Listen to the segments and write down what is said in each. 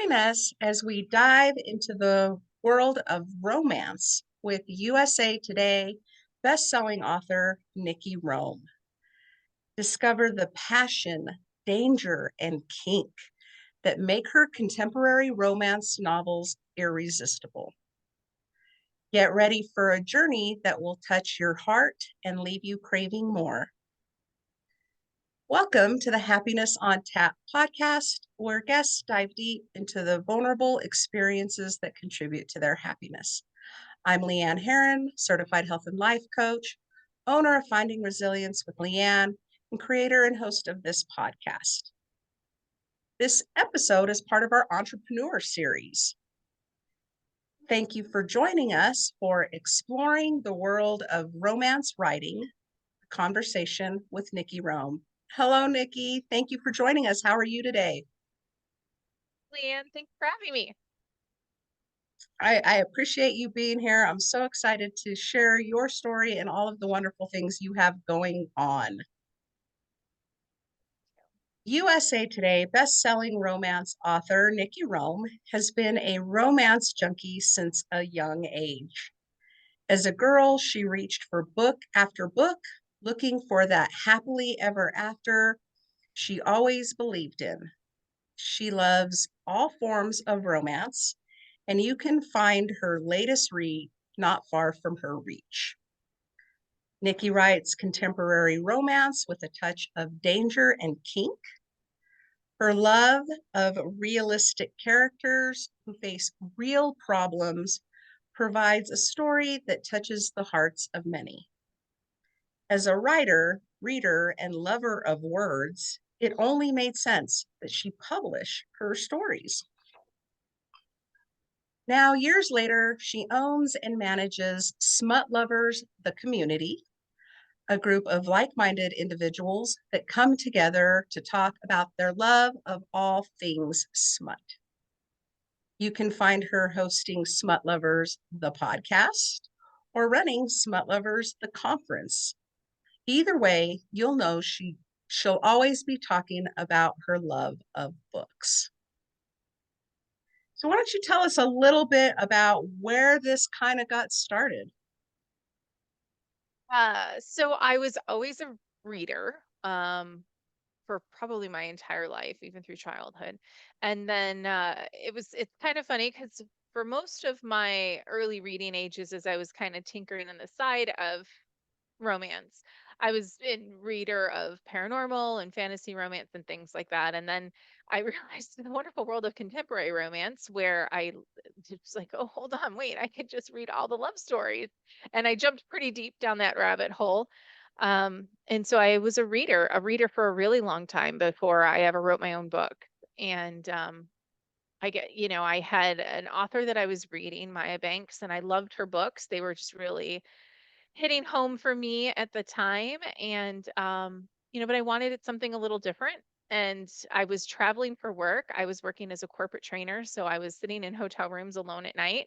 Join us as we dive into the world of romance with USA Today best-selling author Nikki Rome. Discover the passion, danger, and kink that make her contemporary romance novels irresistible. Get ready for a journey that will touch your heart and leave you craving more. Welcome to the Happiness on Tap podcast, where guests dive deep into the vulnerable experiences that contribute to their happiness. I'm Leanne Herron, certified health and life coach, owner of Finding Resilience with Leanne, and creator and host of this podcast. This episode is part of our entrepreneur series. Thank you for joining us for exploring the world of romance writing, a conversation with Nikki Rome. Hello, Nikki. Thank you for joining us. How are you today? Leanne, thanks for having me. I appreciate you being here. I'm so excited to share your story and all of the wonderful things you have going on. USA Today best-selling romance author Nikki Rome has been a romance junkie since a young age. As a girl, she reached for book after book, looking for that happily ever after she always believed in. She loves all forms of romance, and you can find her latest read not far from her reach. Nikki writes contemporary romance with a touch of danger and kink. Her love of realistic characters who face real problems provides a story that touches the hearts of many. As a writer, reader, and lover of words, it only made sense that she publish her stories. Now, years later, she owns and manages Smut Lovers, the Community, a group of like-minded individuals that come together to talk about their love of all things smut. You can find her hosting Smut Lovers, the podcast, or running Smut Lovers, the conference. Either way, you'll know she'll always be talking about her love of books. So why don't you tell us a little bit about where this kind of got started? So I was always a reader, for probably my entire life, even through childhood. And then it's kind of funny because for most of my early reading ages, as I was kind of tinkering on the side of romance. I was a reader of paranormal and fantasy romance and things like that. And then I realized the wonderful world of contemporary romance where was like, oh, hold on, wait, I could just read all the love stories. And I jumped pretty deep down that rabbit hole. And so I was a reader for a really long time before I ever wrote my own book. And I had an author that I was reading, Maya Banks, and I loved her books. They were just really hitting home for me at the time. And, but I wanted it something a little different. And I was traveling for work. I was working as a corporate trainer. So I was sitting in hotel rooms alone at night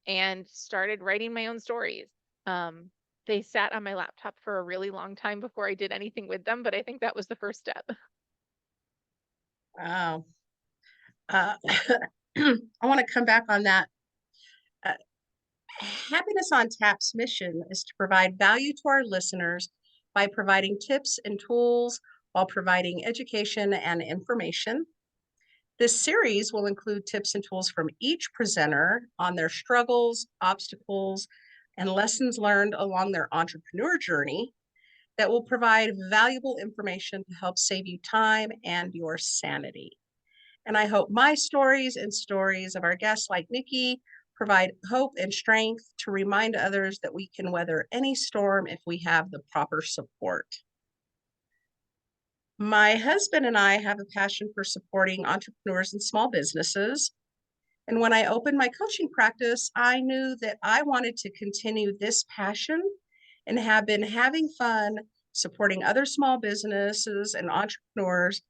and started writing my own stories. Um, they sat on my laptop for a really long time before I did anything with them, but I think that was the first step. Wow. Uh, I want to come back on that. Uh, Happiness on Tap's mission is to provide value to our listeners by providing tips and tools while providing education and information. This series will include tips and tools from each presenter on their struggles, obstacles, and lessons learned along their entrepreneur journey that will provide valuable information to help save you time and your sanity. And I hope my stories and stories of our guests like Nikki provide hope and strength to remind others that we can weather any storm if we have the proper support. My husband and I have a passion for supporting entrepreneurs and small businesses. And when I opened my coaching practice, I knew that I wanted to continue this passion and have been having fun supporting other small businesses and entrepreneurs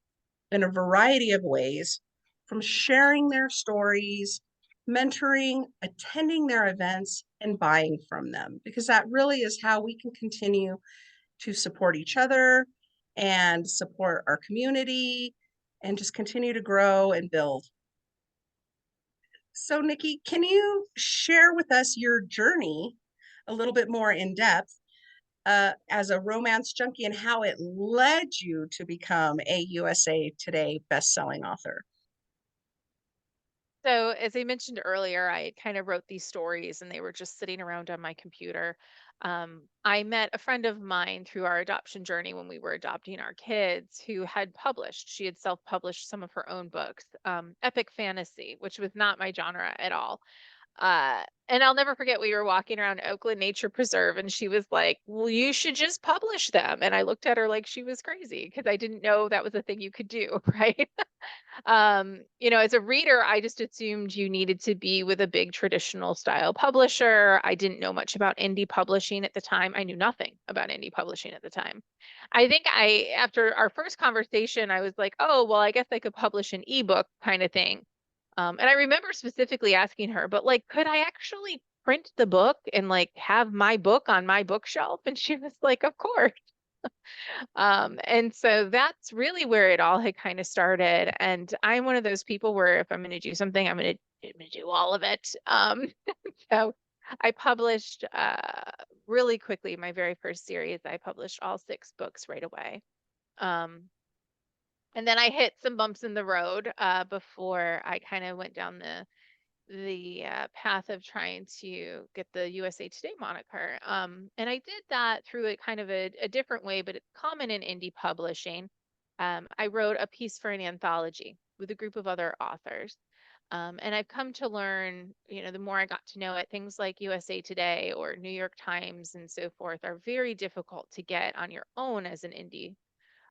in a variety of ways, from sharing their stories, mentoring, attending their events, and buying from them, because that really is how we can continue to support each other and support our community and just continue to grow and build. So, Nikki, can you share with us your journey a little bit more in depth as a romance junkie and how it led you to become a USA Today best-selling author? So, as I mentioned earlier, I kind of wrote these stories and they were just sitting around on my computer. I met a friend of mine through our adoption journey when we were adopting our kids who had published, she had self published some of her own books, epic fantasy, which was not my genre at all. And I'll never forget, we were walking around Oakland Nature Preserve and she was like, "Well, you should just publish them." And I looked at her like she was crazy because I didn't know that was a thing you could do, right? As a reader, I just assumed you needed to be with a big traditional style publisher. I didn't know much about indie publishing at the time. I knew nothing about indie publishing at the time. I think after our first conversation, I was like, oh, well, I guess I could publish an ebook kind of thing. And I remember specifically asking her, but like, could I actually print the book and like have my book on my bookshelf? And she was like, of course. And so that's really where it all had kind of started. And I'm one of those people where if I'm going to do something, I'm gonna do all of it. So I published really quickly my very first series. I published all 6 books right away. Um, and then I hit some bumps in the road before I kind of went down the path of trying to get the USA Today moniker. And I did that through a kind of a different way, but it's common in indie publishing. I wrote a piece for an anthology with a group of other authors. And I've come to learn, the more I got to know it, things like USA Today or New York Times and so forth are very difficult to get on your own as an indie,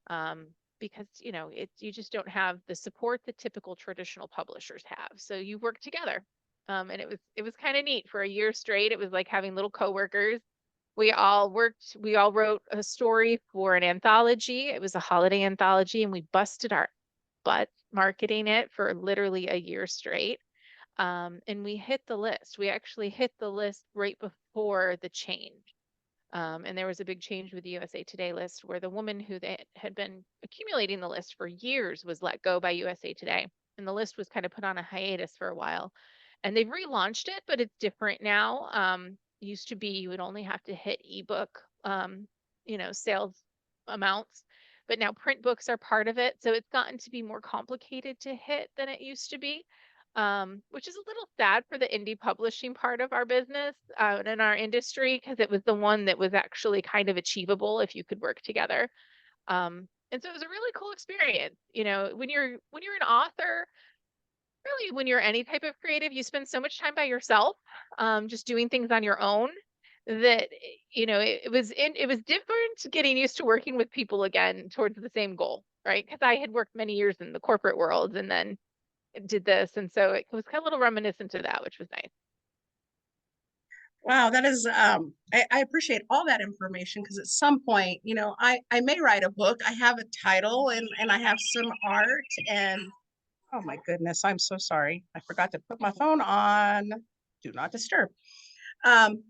um, because you just don't have the support that typical traditional publishers have. So you work together, and it was kind of neat for a year straight. It was like having little coworkers. We all wrote a story for an anthology. It was a holiday anthology, and we busted our butts marketing it for literally a year straight. And we hit the list. We actually hit the list right before the change. And there was a big change with the USA Today list where the woman who they had been accumulating the list for years was let go by USA Today. And the list was kind of put on a hiatus for a while. And they've relaunched it, but it's different now. Used to be you would only have to hit ebook, sales amounts, but now print books are part of it. So it's gotten to be more complicated to hit than it used to be, which is a little sad for the indie publishing part of our business and in our industry, because it was the one that was actually kind of achievable if you could work together. And so it was a really cool experience. When you're an author, really when you're any type of creative, you spend so much time by yourself, just doing things on your own that it was different getting used to working with people again towards the same goal, right? Because I had worked many years in the corporate world and then did this. And so it was kind of a little reminiscent of that, which was nice. Wow, that is I appreciate all that information because at some point, I may write a book. I have a title and I have some art and oh my goodness, I'm so sorry. I forgot to put my phone on do not disturb. Um,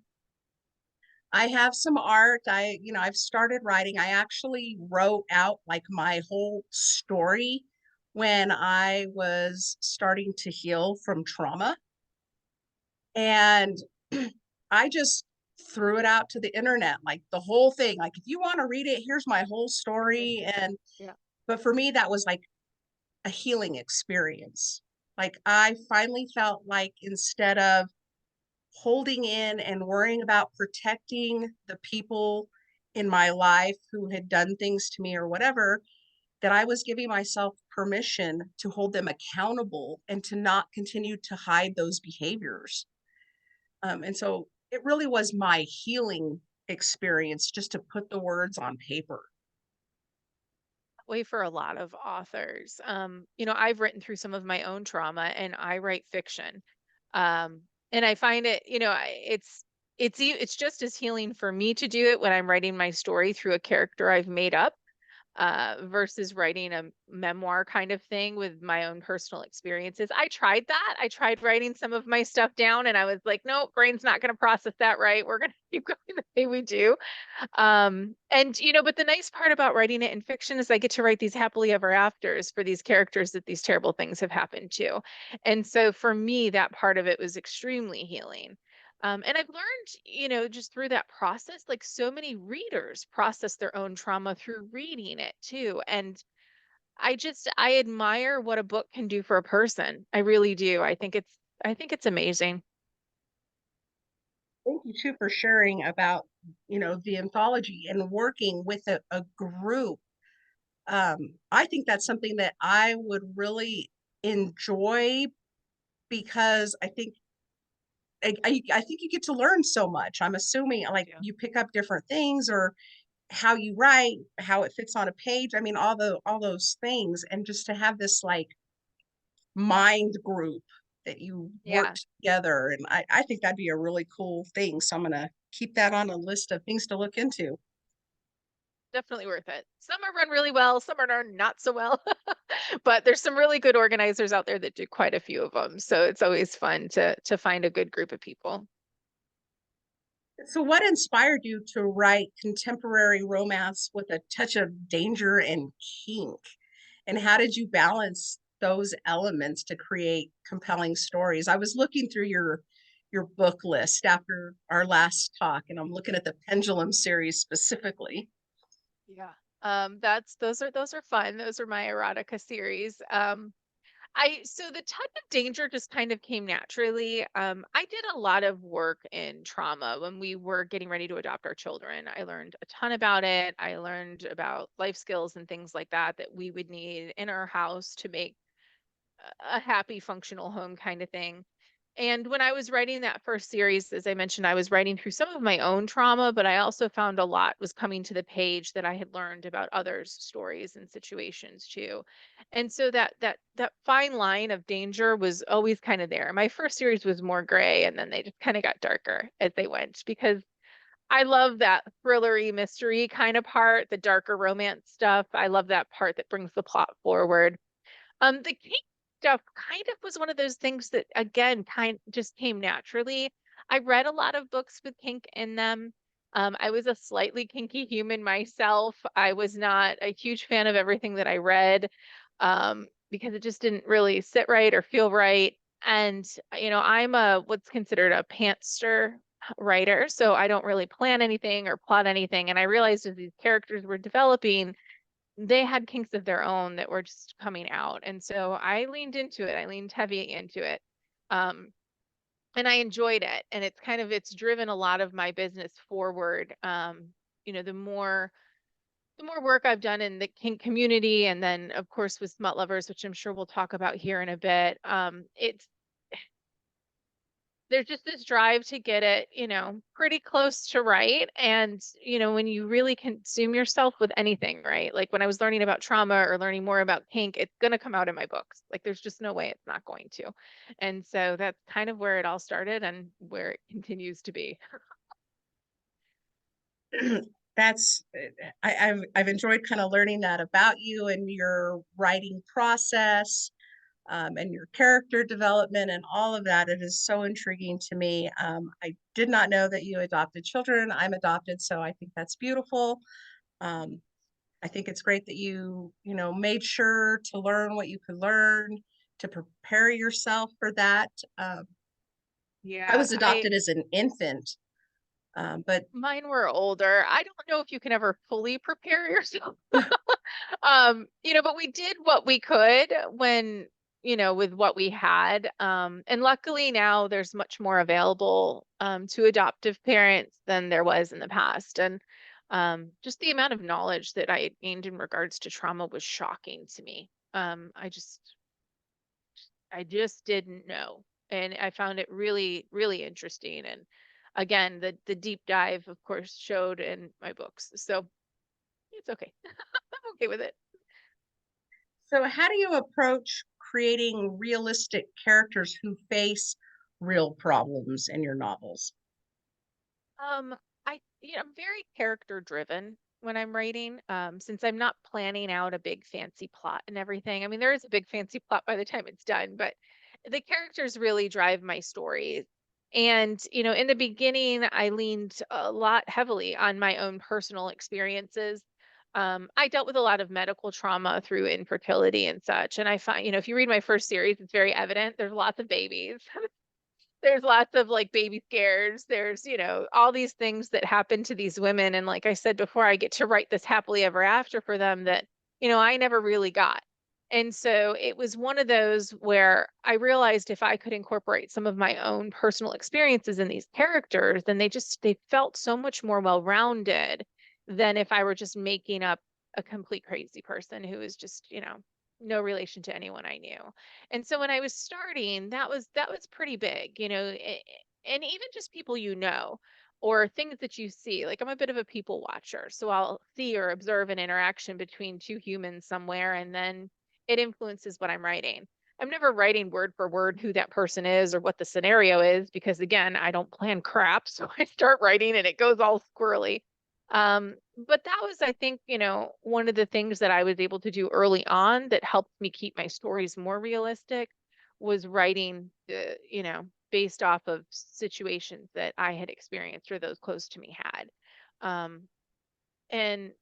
I have some art. I've started writing. I actually wrote out like my whole story when I was starting to heal from trauma. And I just threw it out to the internet, like the whole thing. Like, if you want to read it, here's my whole story. And, Yeah. but for me, that was like a healing experience. Like, I finally felt like instead of holding in and worrying about protecting the people in my life who had done things to me or whatever, that I was giving myself permission to hold them accountable and to not continue to hide those behaviors. And so it really was my healing experience just to put the words on paper. Way for a lot of authors. I've written through some of my own trauma and I write fiction. And I find it, it's just as healing for me to do it when I'm writing my story through a character I've made up, versus writing a memoir kind of thing with my own personal experiences. I tried that. I tried writing some of my stuff down and I was like, no, brain's not going to process that right. We're going to keep going the way we do. And but the nice part about writing it in fiction is I get to write these happily ever afters for these characters that these terrible things have happened to. And so for me, that part of it was extremely healing. And I've learned, just through that process, like so many readers process their own trauma through reading it too. And I admire what a book can do for a person. I really do. I think it's amazing. Thank you too for sharing about, the anthology and working with a group. I think that's something that I would really enjoy because I think you get to learn so much. I'm assuming like Yeah. you pick up different things or how you write, how it fits on a page. I mean, all those things, and just to have this like mind group that you Yeah. worked together, and I think that'd be a really cool thing. So I'm gonna keep that on a list of things to look into. Definitely worth it. Some are run really well, some are run not so well. But there's some really good organizers out there that do quite a few of them. So it's always fun to find a good group of people. So what inspired you to write contemporary romance with a touch of danger and kink? And how did you balance those elements to create compelling stories? I was looking through your book list after our last talk, and I'm looking at the Pendulum series specifically. Yeah. That's those are fun. Those are my erotica series. I so the touch of danger just kind of came naturally. I did a lot of work in trauma when we were getting ready to adopt our children. I learned a ton about it. I learned about life skills and things like that that we would need in our house to make a happy, functional home kind of thing. And when I was writing that first series, as I mentioned, I was writing through some of my own trauma, but I also found a lot was coming to the page that I had learned about others' stories and situations too. And so that fine line of danger was always kind of there. My first series was more gray, and then they just kind of got darker as they went because I love that thrillery mystery kind of part, the darker romance stuff. I love that part that brings the plot forward. The kink stuff kind of was one of those things that again kind just came naturally. I read a lot of books with kink in them. I was a slightly kinky human myself. I was not a huge fan of everything that I read, because it just didn't really sit right or feel right. And I'm a what's considered a pantster writer, so I don't really plan anything or plot anything. And I realized as these characters were developing, they had kinks of their own that were just coming out. And so I leaned into it. I leaned heavy into it. Um, and I enjoyed it. And it's driven a lot of my business forward. The more work I've done in the kink community, and then of course with Smut Lovers, which I'm sure we'll talk about here in a bit. It's There's just this drive to get it, pretty close to right. And, when you really consume yourself with anything, right? Like when I was learning about trauma or learning more about kink, it's going to come out in my books. Like there's just no way it's not going to. And so that's kind of where it all started and where it continues to be. That's I've enjoyed kind of learning that about you and your writing process, and your character development and all of that. It is so intriguing to me. I did not know that you adopted children. I'm adopted, so I think that's beautiful. Um, I think it's great that you made sure to learn what you could learn to prepare yourself for that. I Yeah, was I adopted as an infant, but mine were older. I don't know if you can ever fully prepare yourself. But we did what we could when, with what we had. And luckily now there's much more available to adoptive parents than there was in the past. And just the amount of knowledge that I had gained in regards to trauma was shocking to me. I just didn't know. And I found it really, really interesting. And again, the deep dive, of course, showed in my books. So it's okay. I'm okay with it. so how do you approach creating realistic characters who face real problems in your novels? Um, I'm very character driven. when I'm writing, since I'm not planning out a big fancy plot and everything. I mean, there is a big fancy plot by the time it's done, but the characters really drive my stories. And, in the beginning, I leaned a lot heavily on my own personal experiences. I dealt with a lot of medical trauma through infertility and such. And I find, if you read my first series, it's very evident. There's lots of babies. There's lots of like baby scares. There's, all these things that happen to these women. And like I said before, I get to write this happily ever after for them that, I never really got. And so it was one of those where I realized if I could incorporate some of my own personal experiences in these characters, then they felt so much more well-rounded than if I were just making up a complete crazy person who is just, no relation to anyone I knew. And so when I was starting, that was pretty big, and even just people or things that you see. Like I'm a bit of a people watcher, so I'll see or observe an interaction between two humans somewhere, and then it influences what I'm writing. I'm never writing word for word who that person is or what the scenario is because again, I don't plan crap, so I start writing and it goes all squirrely. But that was, I think, one of the things that I was able to do early on that helped me keep my stories more realistic was writing, based off of situations that I had experienced or those close to me had. Um, and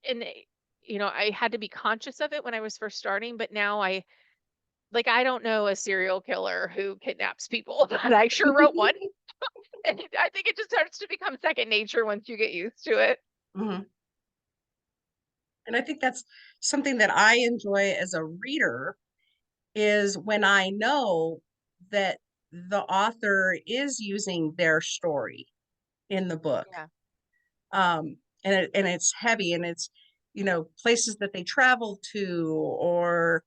and I had to be conscious of it when I was first starting, but now I don't know a serial killer who kidnaps people, but I sure wrote one. And I think it just starts to become second nature once you get used to it. Mhm. And I think that's something that I enjoy as a reader is when I know that the author is using their story in the book. Yeah. And it's heavy and it's, places that they travel to or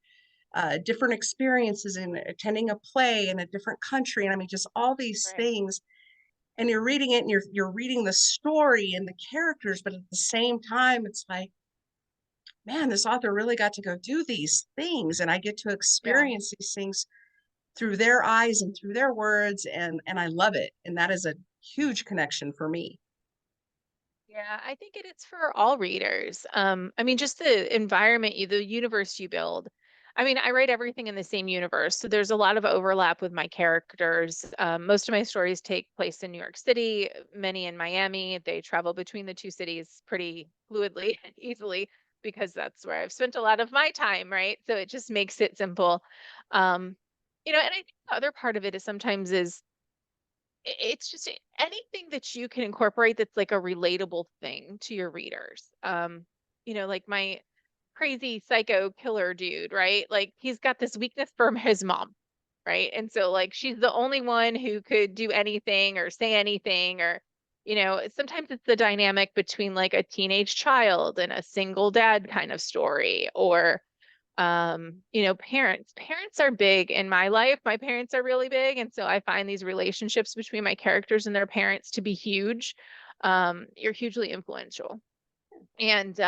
different experiences in attending a play in a different country. And I mean, just all these Right. things. And you're reading it and you're reading the story and the characters, but at the same time, it's like, man, this author really got to go do these things, and I get to Yeah. experience these things through their eyes and through their words, and I love it. And that is a huge connection for me. Yeah, I think it is for all readers. I mean, just the environment the universe you build. I mean, I write everything in the same universe, so there's a lot of overlap with my characters. Most of my stories take place in New York City, many in Miami. They travel between the two cities pretty fluidly and easily because that's where I've spent a lot of my time, right? So it just makes it simple. Um, and I think the other part of it is sometimes is it's just anything that you can incorporate that's like a relatable thing to your readers. Like my crazy psycho killer dude, right? Like he's got this weakness for his mom, right? And so like she's the only one who could do anything or say anything or sometimes it's the dynamic between like a teenage child and a single dad kind of story or parents are big in my life. My parents are really big, and so I find these relationships between my characters and their parents to be huge. You're hugely influential. And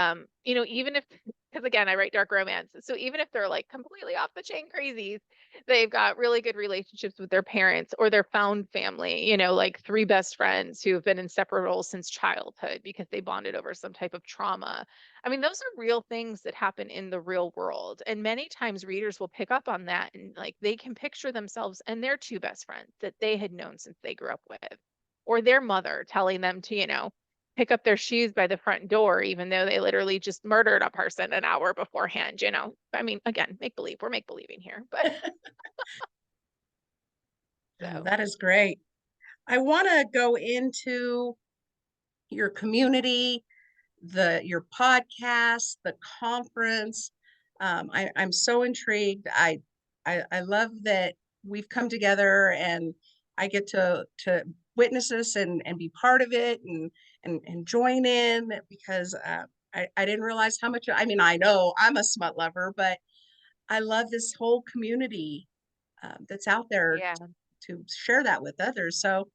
even if because again, I write dark romance. So even if they're like completely off the chain crazies, they've got really good relationships with their parents or their found family, like three best friends who have been inseparable since childhood because they bonded over some type of trauma. I mean, those are real things that happen in the real world. And many times readers will pick up on that and like they can picture themselves and their two best friends that they had known since they grew up with, or their mother telling them to, pick up their shoes by the front door, even though they literally just murdered a person an hour beforehand. I mean, again, make believe. We're make believing here, but Oh, so that is great. I want to go into your community, your podcast, the conference. I'm so intrigued. I love that we've come together and I get to witness this and be part of it and join in because I didn't realize how much. I mean, I know I'm a smut lover, but I love this whole community that's out there yeah. to share that with others. So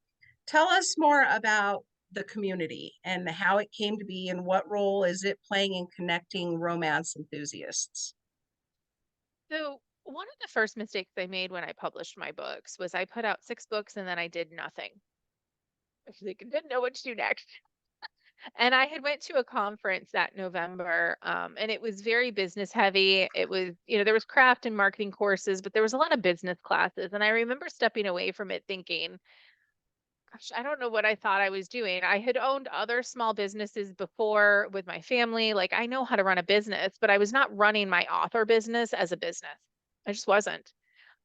tell us more about the community and how it came to be and what role is it playing in connecting romance enthusiasts. So one of the first mistakes I made when I published my books was I put out 6 books and then I did nothing. I didn't know what to do next. And I had went to a conference that November, and it was very business heavy. It was, there was craft and marketing courses, but there was a lot of business classes. And I remember stepping away from it thinking, gosh, I don't know what I thought I was doing. I had owned other small businesses before with my family. Like I know how to run a business, but I was not running my author business as a business. I just wasn't.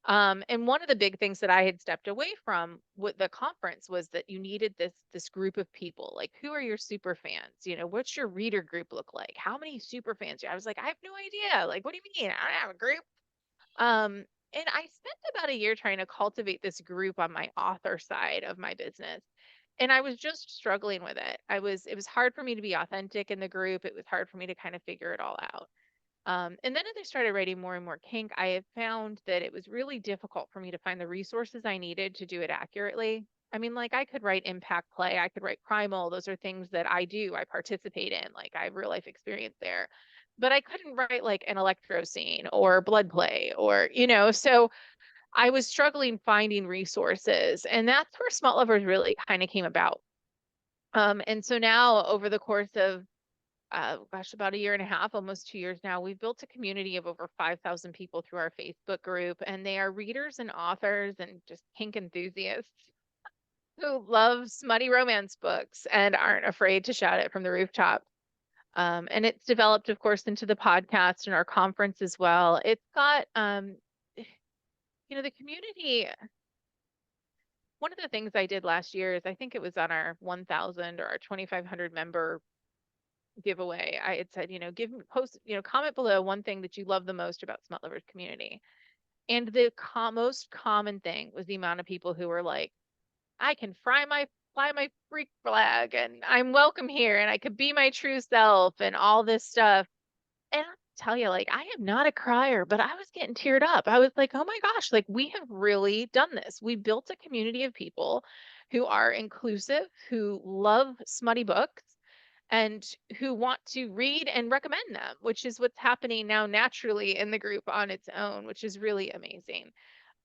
And one of the big things that I had stepped away from with the conference was that you needed this group of people. Like, who are your super fans? What's your reader group look like? How many super fans? I was like, I have no idea. Like, what do you mean? I don't have a group. And I spent about a year trying to cultivate this group on my author side of my business. And I was just struggling with it. It was hard for me to be authentic in the group. It was hard for me to kind of figure it all out. And then as I started writing more and more kink, I have found that it was really difficult for me to find the resources I needed to do it accurately. I mean, like I could write impact play, I could write primal. Those are things that I participate in. Like I have real life experience there. But I couldn't write like an electro scene or blood play so I was struggling finding resources. And that's where Smut Lovers really kind of came about. And so now over the course of gosh, about a year and a half, almost 2 years now, we've built a community of over 5,000 people through our Facebook group, and they are readers and authors and just kink enthusiasts who love smutty romance books and aren't afraid to shout it from the rooftop. And it's developed, of course, into the podcast and our conference as well. It's got, the community. One of the things I did last year is I think it was on our 1,000 or our 2,500 member giveaway. I had said, post, comment below one thing that you love the most about Smut Lovers community. And the most common thing was the amount of people who were like, I can fly my freak flag and I'm welcome here and I could be my true self and all this stuff. And I tell you, like, I am not a crier, but I was getting teared up. I was like, oh my gosh, like we have really done this. We built a community of people who are inclusive, who love smutty books, and who want to read and recommend them, which is what's happening now naturally in the group on its own, which is really amazing.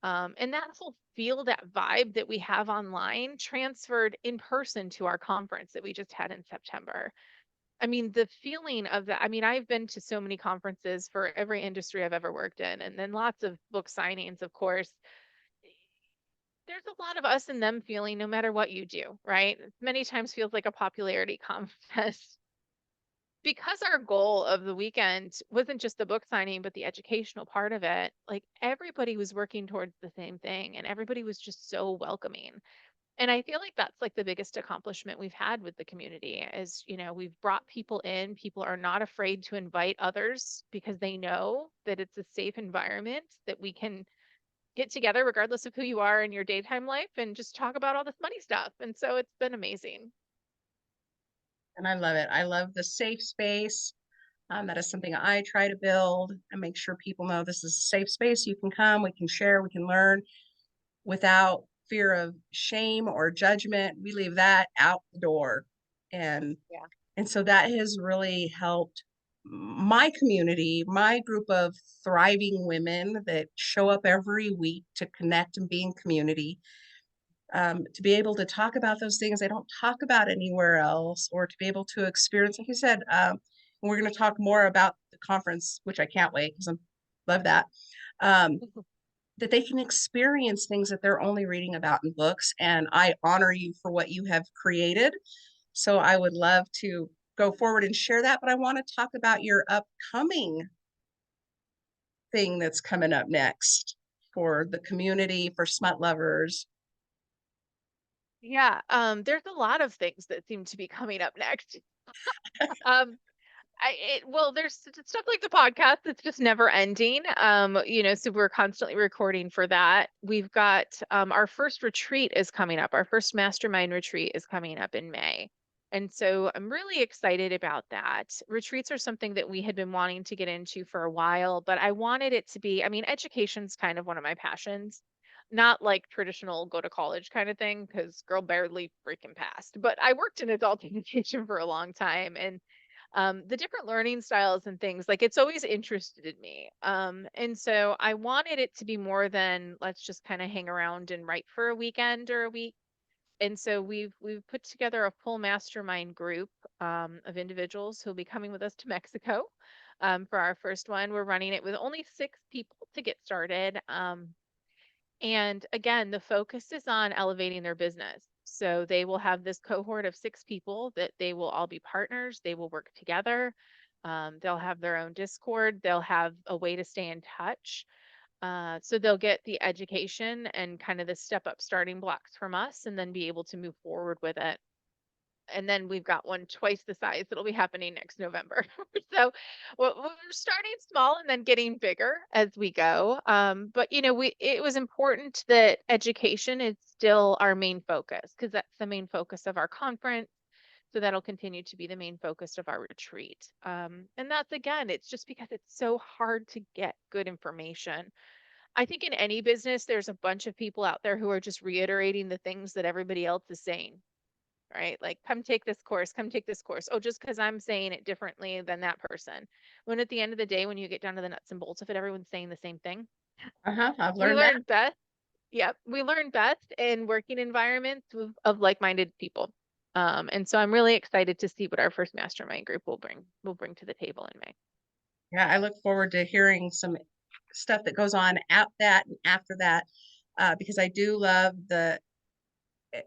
And that whole feel, that vibe that we have online transferred in person to our conference that we just had in September. I mean, the feeling of that. I mean, I've been to so many conferences for every industry I've ever worked in, and then lots of book signings, of course. There's a lot of us and them feeling no matter what you do, right? Many times feels like a popularity contest. Because our goal of the weekend wasn't just the book signing, but the educational part of it, like everybody was working towards the same thing and everybody was just so welcoming. And I feel like that's like the biggest accomplishment we've had with the community is, we've brought people in. People are not afraid to invite others because they know that it's a safe environment that we can get together regardless of who you are in your daytime life and just talk about all this money stuff. And so it's been amazing. And I love it. I love the safe space. That is something I try to build and make sure people know this is a safe space. You can come, we can share, we can learn without fear of shame or judgment. We leave that out the door. And Yeah. and so that has really helped my community, my group of thriving women that show up every week to connect and be in community, to be able to talk about those things I don't talk about anywhere else, or to be able to experience, like you said, and we're going to talk more about the conference, which I can't wait because I love that. Um, that they can experience things that they're only reading about in books. And I honor you for what you have created. So I would love to go forward and share that. But I want to talk about your upcoming thing that's coming up next for the community, for smut lovers. Yeah, there's a lot of things that seem to be coming up next. Um, there's stuff like the podcast that's just never ending. So we're constantly recording for that. We've got our first retreat is coming up. Our first mastermind retreat is coming up in May. And so I'm really excited about that. Retreats are something that we had been wanting to get into for a while, but I wanted it to be, I mean, education's kind of one of my passions. Not like traditional go to college kind of thing, because girl barely freaking passed. But I worked in adult education for a long time and the different learning styles and things like it's always interested me and so I wanted it to be more than let's just kind of hang around and write for a weekend or a week. And so we've put together a full mastermind group. of individuals who'll be coming with us to Mexico for our first one. We're running it with only 6 people to get started. And again, the focus is on elevating their business. So they will have this cohort of 6 people that they will all be partners. They will work together. They'll have their own Discord. They'll have a way to stay in touch. So they'll get the education and kind of the step up starting blocks from us and then be able to move forward with it. And then we've got one twice the size that'll be happening next November. So we're starting small and then getting bigger as we go. But it was important that education is still our main focus because that's the main focus of our conference. So that'll continue to be the main focus of our retreat. And that's again, it's just because it's so hard to get good information. I think in any business, there's a bunch of people out there who are just reiterating the things that everybody else is saying, right? Like, come take this course, come take this course. Oh, just because I'm saying it differently than that person. When at the end of the day, when you get down to the nuts and bolts of it, everyone's saying the same thing. I've We learned that. learn best. Yep. We learn best in working environments of like-minded people. And so I'm really excited to see what our first mastermind group will bring to the table in May. Yeah, I look forward to hearing some stuff that goes on at that and after that, because I do love the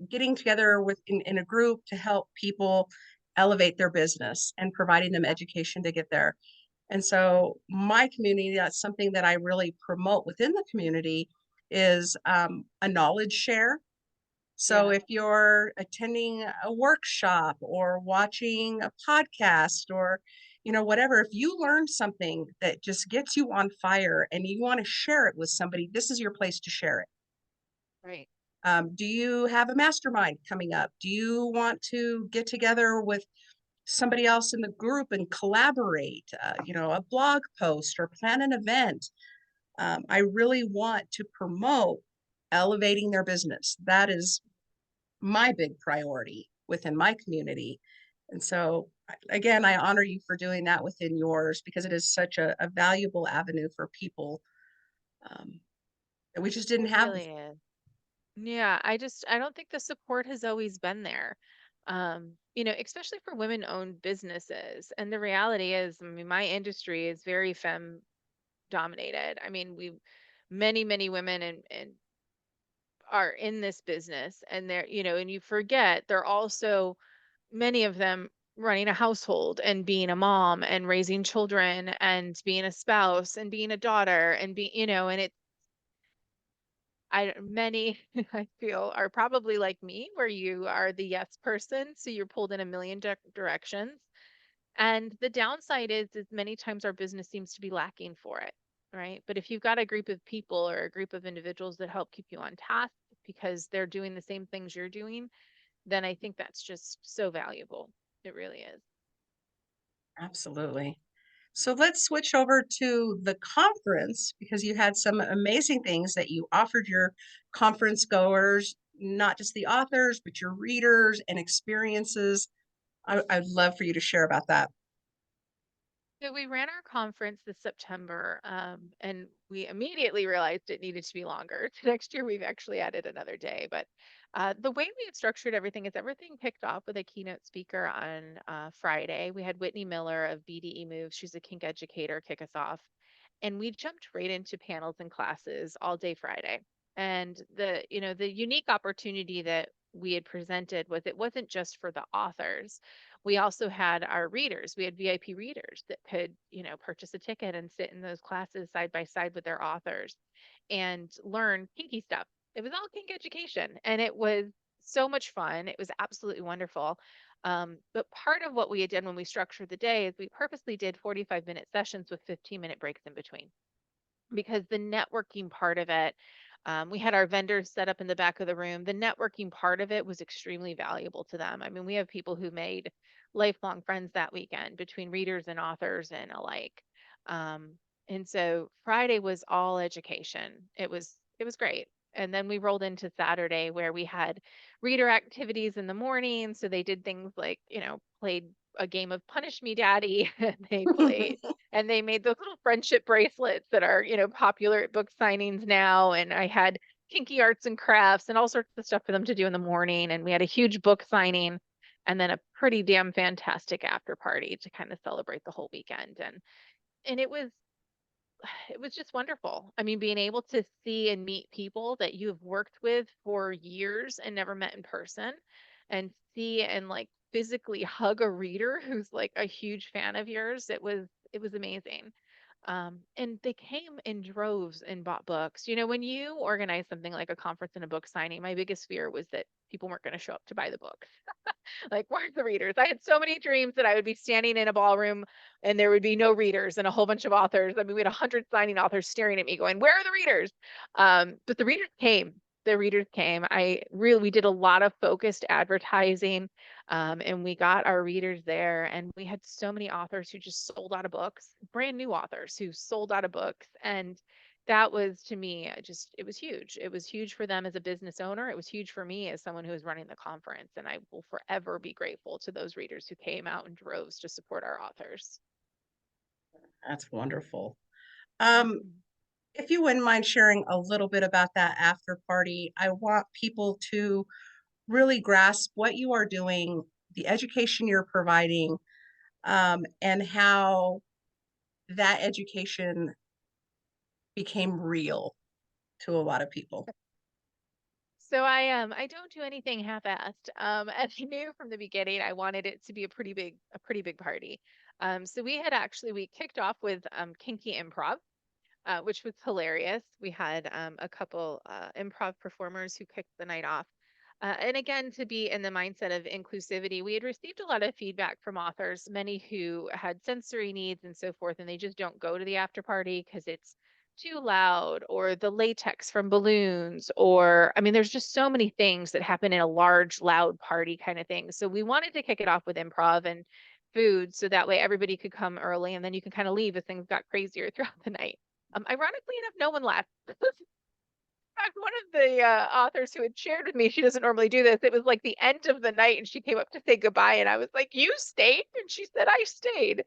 getting together in a group to help people elevate their business and providing them education to get there. And so my community, that's something that I really promote within the community is a knowledge share. So Yeah. if you're attending a workshop or watching a podcast or whatever, if you learn something that just gets you on fire and you want to share it with somebody, this is your place to share it. Right. Do you have a mastermind coming up? Do you want to get together with somebody else in the group and collaborate, a blog post or plan an event? I really want to promote elevating their business. That is my big priority within my community. And so, again, I honor you for doing that within yours because it is such a valuable avenue for people that we just didn't It have really before. is. Yeah, I don't think the support has always been there. Especially for women-owned businesses. And the reality is, I mean, my industry is very femme dominated. I mean, many, many women and are in this business and and you forget they're also many of them running a household and being a mom and raising children and being a spouse and being a daughter and and it many I feel are probably like me where you are the yes person, so you're pulled in a million directions. And the downside is many times our business seems to be lacking for it, right? But if you've got a group of people or a group of individuals that help keep you on task because they're doing the same things you're doing, then I think that's just so valuable. It really is. Absolutely. So let's switch over to the conference because you had some amazing things that you offered your conference goers, not just the authors, but your readers and experiences. I'd love for you to share about that. So we ran our conference this September, and we immediately realized it needed to be longer. Next year, we've actually added another day. But the way we had structured everything is everything kicked off with a keynote speaker on Friday. We had Whitney Miller of BDE Moves. She's a kink educator, kick us off. And we jumped right into panels and classes all day Friday. And the unique opportunity that we had presented was it wasn't just for the authors. We also had our readers. We had VIP readers that could, purchase a ticket and sit in those classes side by side with their authors and learn kinky stuff. It was all kink education and it was so much fun. It was absolutely wonderful. But part of what we had done when we structured the day is we purposely did 45-minute sessions with 15-minute breaks in between because the networking part of it, we had our vendors set up in the back of the room. The networking part of it was extremely valuable to them. I mean, we have people who made lifelong friends that weekend between readers and authors and alike. Um, and so Friday was all education. It was great. And then we rolled into Saturday where we had reader activities in the morning. So they did things like, played a game of Punish Me Daddy. They played and they made those little friendship bracelets that are, popular at book signings now. And I had kinky arts and crafts and all sorts of stuff for them to do in the morning. And we had a huge book signing. and then a pretty damn fantastic after party to kind of celebrate the whole weekend. And it was just wonderful. I mean, being able to see and meet people that you have worked with for years and never met in person, and see and like physically hug a reader who's like a huge fan of yours, it was amazing. And they came in droves and bought books. You know, when you organize something like a conference and a book signing, my biggest fear was that people weren't going to show up to buy the book. Like, where's the readers? I had so many dreams that I would be standing in a ballroom and there would be no readers and a whole bunch of authors. I mean, we had 100 signing authors staring at me going, where are the readers? But the readers came. The readers came. We did a lot of focused advertising, and we got our readers there. And we had so many authors who just sold out of books, brand new authors who sold out of books. And that was, to me, just, it was huge. It was huge for them as a business owner. It was huge for me as someone who was running the conference. And I will forever be grateful to those readers who came out in droves to support our authors. That's wonderful. Um, Mhm. if you wouldn't mind sharing a little bit about that after party, I want people to really grasp what you are doing, the education you're providing, and how that education became real to a lot of people. So I don't do anything half-assed. And I knew from the beginning I wanted it to be a pretty big party. So we kicked off with kinky improv, which was hilarious. We had a couple improv performers who kicked the night off. And again, to be in the mindset of inclusivity, we had received a lot of feedback from authors, many who had sensory needs and so forth, and they just don't go to the after party because it's too loud, or the latex from balloons, or I mean, there's just so many things that happen in a large, loud party kind of thing. So we wanted to kick it off with improv and food so that way everybody could come early and then you can kind of leave if things got crazier throughout the night. Ironically enough, no one left. In fact, one of the authors who had shared with me, she doesn't normally do this. It was like the end of the night, and she came up to say goodbye, and I was like, "You stayed?" And she said, "I stayed."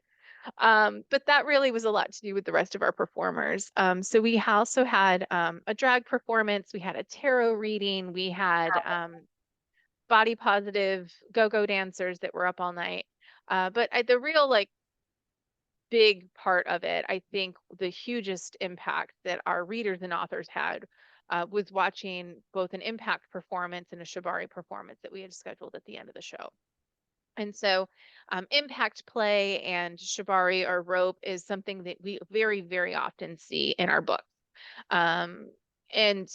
But that really was a lot to do with the rest of our performers. So we also had a drag performance, we had a tarot reading, we had body positive go-go dancers that were up all night. The real like big part of it, I think the hugest impact that our readers and authors had was watching both an impact performance and a shibari performance that we had scheduled at the end of the show. And so, impact play and shibari or rope is something that we very, very often see in our books. Um, and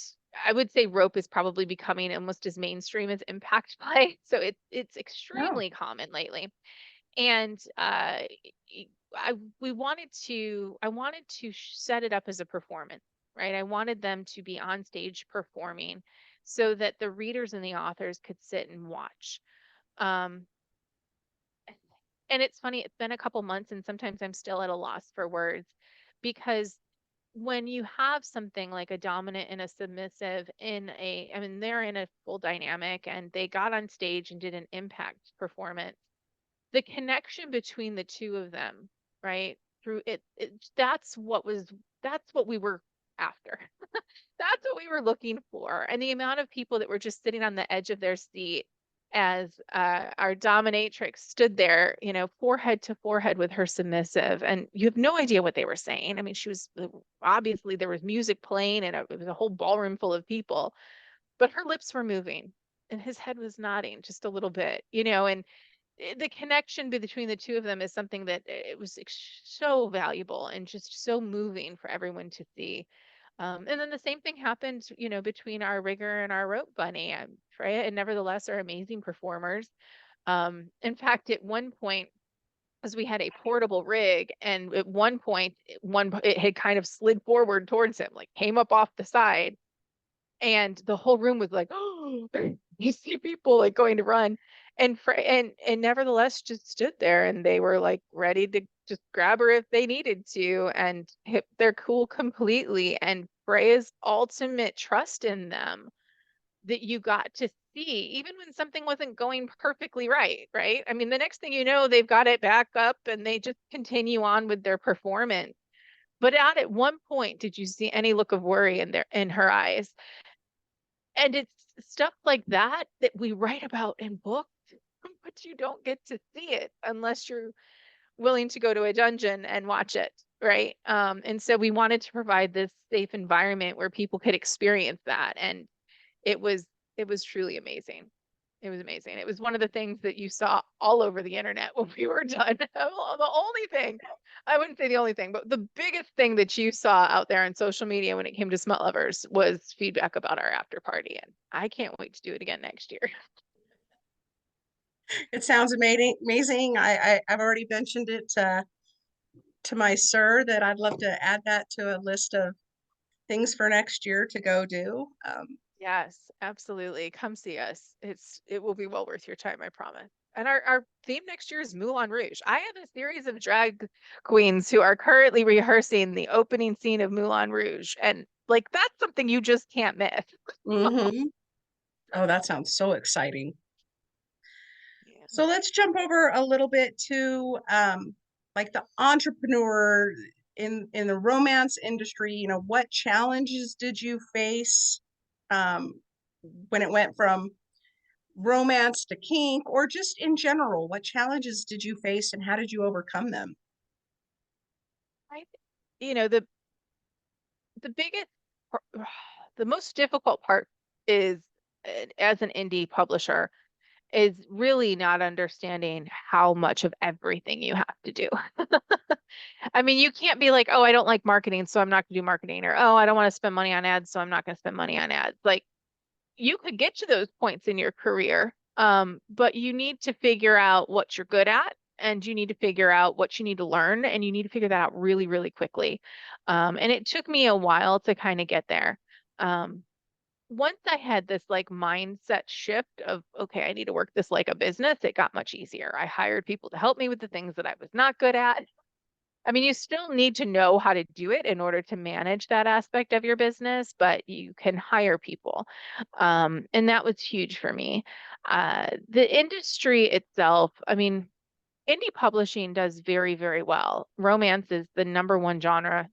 I would say rope is probably becoming almost as mainstream as impact play. So it's No. extremely common lately. And y- I wanted to set it up as a performance, right? I wanted them to be on stage performing so that the readers and the authors could sit and watch. Um, and it's funny, it's been a couple months and sometimes I'm still at a loss for words, because when you have something like a dominant and a submissive I mean, they're in a full dynamic and they got on stage and did an impact performance, the connection between the two of them, right? Through that's what we were after. That's what we were looking for. And the amount of people that were just sitting on the edge of their seat as our dominatrix stood there, you know, forehead to forehead with her submissive, and you have no idea what they were saying. I mean, she was obviously there was music playing, and it was a whole ballroom full of people, but her lips were moving, and his head was nodding just a little bit, you know, and the connection between the two of them is something that it was so valuable and just so moving for everyone to see. And then the same thing happened, you know, between our rigger and our rope bunny. Freya and Nevertheless are amazing performers. In fact, at one point, as we had a portable rig, and at one point, it had kind of slid forward towards him, like came up off the side, and the whole room was like, oh, you see people like going to run, and Nevertheless just stood there, and they were like ready to just grab her if they needed to, and hit their cool completely, and Freya's ultimate trust in them that you got to see, even when something wasn't going perfectly right, right? I mean, the next thing you know, they've got it back up and they just continue on with their performance. But not at one point did you see any look of worry in her eyes. And it's stuff like that that we write about in books but you don't get to see it unless you're willing to go to a dungeon and watch it, right? And so we wanted to provide this safe environment where people could experience that, and it was it was truly amazing. It was amazing. It was one of the things that you saw all over the internet when we were done. Well, the only thing, I wouldn't say the only thing, but the biggest thing that you saw out there on social media when it came to Smut Lovers was feedback about our after party. And I can't wait to do it again next year. It sounds amazing. Amazing. I've already mentioned it to my sir that I'd love to add that to a list of things for next year to go do. Yes, absolutely. Come see us. It will be well worth your time, I promise. And our theme next year is Moulin Rouge. I have a series of drag queens who are currently rehearsing the opening scene of Moulin Rouge. And like that's something you just can't miss. Hmm. Oh, that sounds so exciting. Yeah. So let's jump over a little bit to like the entrepreneur in the romance industry. You know, what challenges did you face when it went from romance to kink, or just in general? What challenges did you face, and how did you overcome them? I, you know, the biggest, the most difficult part is as an indie publisher is really not understanding how much of everything you have to do. I mean, you can't be like, oh, I don't like marketing, so I'm not going to do marketing, or oh, I don't want to spend money on ads, so I'm not going to spend money on ads. Like, you could get to those points in your career, but you need to figure out what you're good at, and you need to figure out what you need to learn, and you need to figure that out really, really quickly. And it took me a while to kind of get there. Um, Once I had this like mindset shift of, okay, I need to work this like a business, it got much easier. I hired people to help me with the things that I was not good at. I mean, you still need to know how to do it in order to manage that aspect of your business, but you can hire people. And that was huge for me. The industry itself, I mean, indie publishing does very, very well. Romance is the number one genre.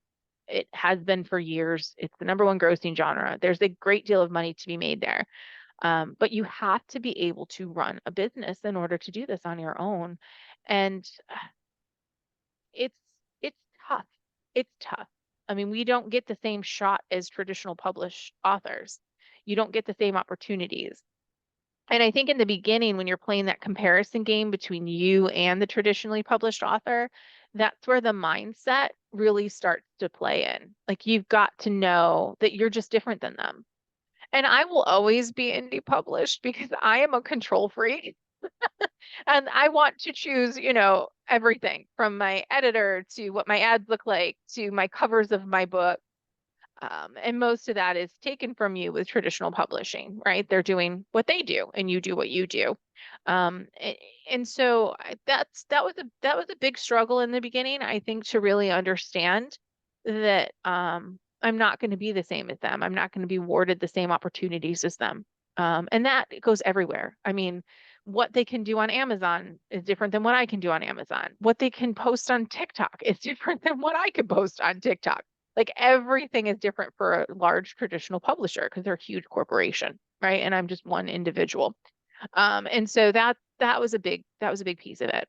It has been for years. It's the number one grossing genre. There's a great deal of money to be made there. But you have to be able to run a business in order to do this on your own. And it's it's tough. It's tough. I mean, we don't get the same shot as traditional published authors. You don't get the same opportunities. And I think in the beginning, when you're playing that comparison game between you and the traditionally published author, that's where the mindset really starts to play in. Like you've got to know that you're just different than them. And I will always be indie published because I am a control freak. And I want to choose, everything from my editor to what my ads look like to my covers of my book. And most of that is taken from you with traditional publishing, right? They're doing what they do, and you do what you do. And so that was a big struggle in the beginning, I think, to really understand that I'm not going to be the same as them. I'm not going to be awarded the same opportunities as them. And that goes everywhere. I mean, what they can do on Amazon is different than what I can do on Amazon. What they can post on TikTok is different than what I could post on TikTok. Like everything is different for a large traditional publisher because they're a huge corporation, right? And I'm just one individual. And so that was a big piece of it.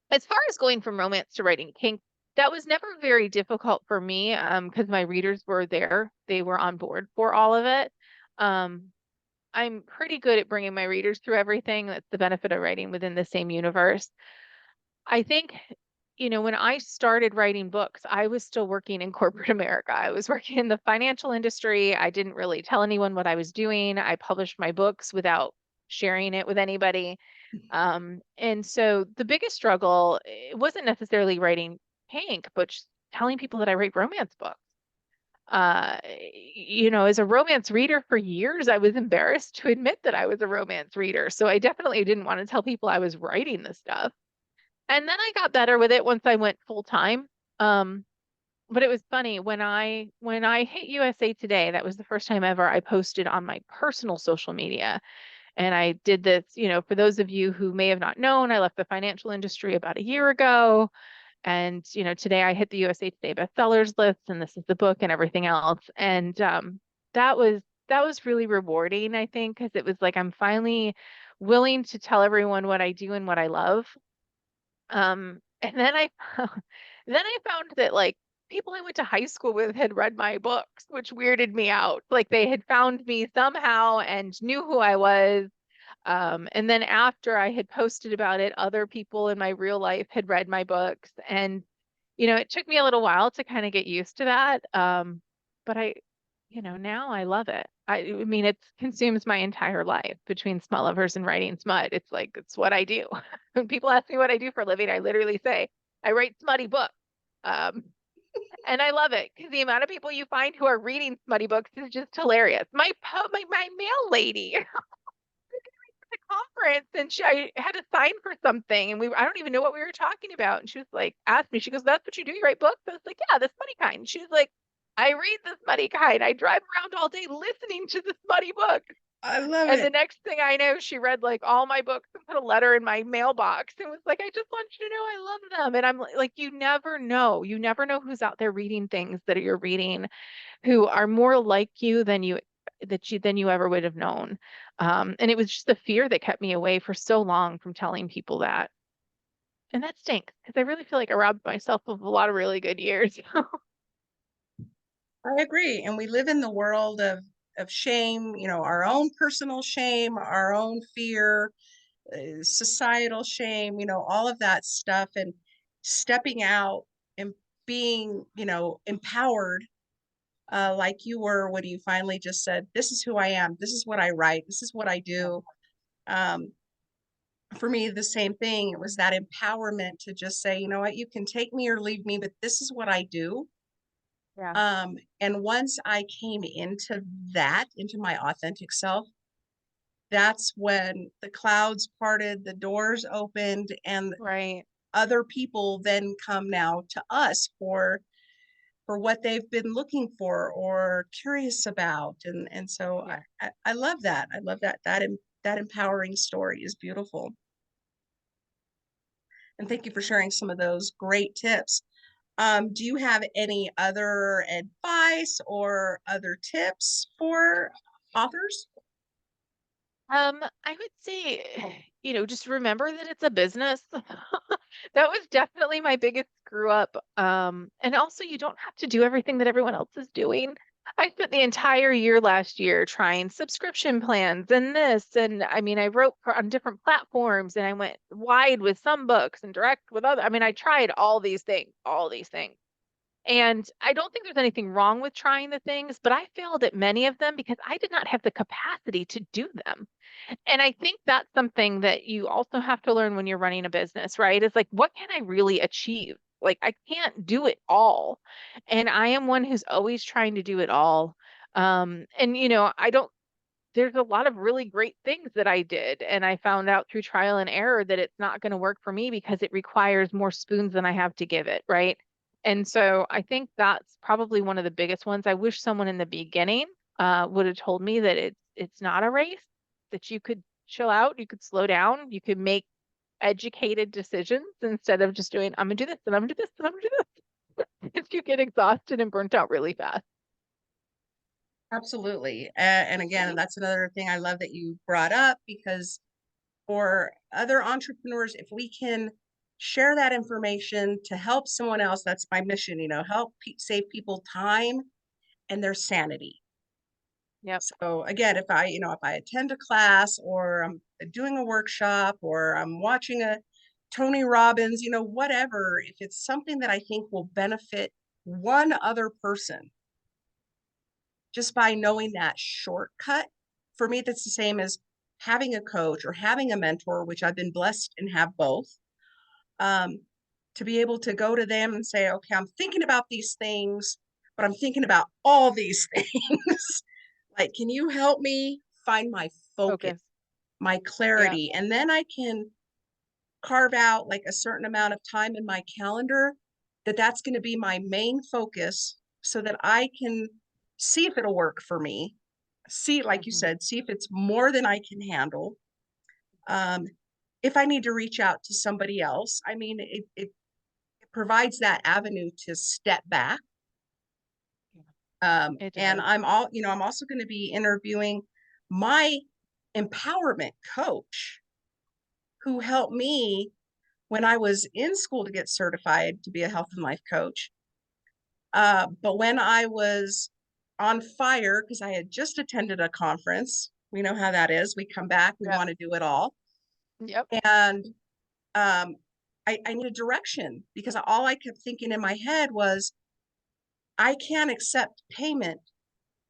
As far as going from romance to writing kink, that was never very difficult for me because my readers were there. They were on board for all of it. Um, I'm pretty good at bringing my readers through everything. That's the benefit of writing within the same universe. I think, when I started writing books, I was still working in corporate America. I was working in the financial industry. I didn't really tell anyone what I was doing. I published my books without sharing it with anybody. And so the biggest struggle, it wasn't necessarily writing Hank, but just telling people that I write romance books. As a romance reader for years, I was embarrassed to admit that I was a romance reader. So I definitely didn't want to tell people I was writing this stuff. And then I got better with it once I went full time. Um, but it was funny when I hit USA Today, that was the first time ever I posted on my personal social media. And I did this, for those of you who may have not known, I left the financial industry about a year ago. And, today I hit the USA Today bestsellers list, and this is the book and everything else. And that was really rewarding, I think, because it was like I'm finally willing to tell everyone what I do and what I love. And then I then I found that like people I went to high school with had read my books, which weirded me out. Like they had found me somehow and knew who I was. And then after I had posted about it, other people in my real life had read my books. And, it took me a little while to kind of get used to that. But now I love it. I mean, it consumes my entire life between smut lovers and writing smut. It's like, it's what I do. When people ask me what I do for a living, I literally say, I write smutty books. Um, and I love it because the amount of people you find who are reading smutty books is just hilarious. My mail lady the conference and I had to sign for something and I don't even know what we were talking about. And she was like, asked me, she goes, "That's what you do? You write books?" I was like, "Yeah, the smutty kind." She was like, "I read the smutty kind. I drive around all day listening to the smutty book." I love And the it. next thing I know, she read like all my books and put a letter in my mailbox and was like, "I just want you to know I love them." And I'm like, you never know. You never know who's out there reading things that you're reading who are more like you than you ever would have known. And it was just the fear that kept me away for so long from telling people that. And that stinks because I really feel like I robbed myself of a lot of really good years. I agree. And we live in the world of shame, our own personal shame, our own fear, societal shame, all of that stuff, and stepping out and being, empowered, like you were when you finally just said, "This is who I am. This is what I write. This is what I Yeah. do." Um, for me, the same thing. It was that empowerment to just say, "You know what, you can take me or leave me, but this is what I do." Yeah. And once I came into that, into my authentic self, that's when the clouds parted, the doors opened, and Right. other people then come now to us for what they've been looking for or curious about. And so Yeah. I love that. I love that empowering story is beautiful. And thank you for sharing some of those great tips. Do you have any other advice or other tips for authors? I would say, just remember that it's a business. That was definitely my biggest screw up. And also you don't have to do everything that everyone else is doing. I spent the entire year last year trying subscription plans and this, and I mean, I wrote on different platforms and I went wide with some books and direct with other. I mean, I tried all these things. And I don't think there's anything wrong with trying the things, but I failed at many of them because I did not have the capacity to do them. And I think that's something that you also have to learn when you're running a business, right? It's like, what can I really achieve? Like, I can't do it all. And I am one who's always trying to do it all. And, I don't, there's a lot of really great things that I did. And I found out through trial and error that it's not going to work for me because it requires more spoons than I have to give it, right? And so I think that's probably one of the biggest ones. I wish someone in the beginning would have told me that it's not a race, that you could chill out, you could slow down, you could make educated decisions instead of just doing, I'm gonna do this and I'm gonna do this and I'm gonna do this. If you get exhausted and burnt out really fast. Absolutely. And again, that's another thing I love that you brought up, because for other entrepreneurs, if we can share that information to help someone else, that's my mission, help save people time and their sanity. Yep. So again, if I attend a class or I'm doing a workshop or I'm watching a Tony Robbins, whatever, if it's something that I think will benefit one other person just by knowing that shortcut, for me, that's the same as having a coach or having a mentor, which I've been blessed and have both. Um, to be able to go to them and say, "Okay, I'm thinking about these things, but I'm thinking about all these things. Like, can you help me find my focus, Focus. my Yeah. clarity?" And then I can carve out like a certain amount of time in my calendar that's going to be my main focus so that I can see if it'll work for me. See, like you Hmm. said, see if it's more than I can handle. Um, if I need to reach out to somebody else, I mean, it provides that avenue to step back. It And does. I'm also going to be interviewing my empowerment coach who helped me when I was in school to get certified to be a health and life coach. But when I was on fire, because I had just attended a conference, we know how that is. We come back, we Yep. want to do it all. Yep. And um, I needed direction because all I kept thinking in my head was, I can't accept payment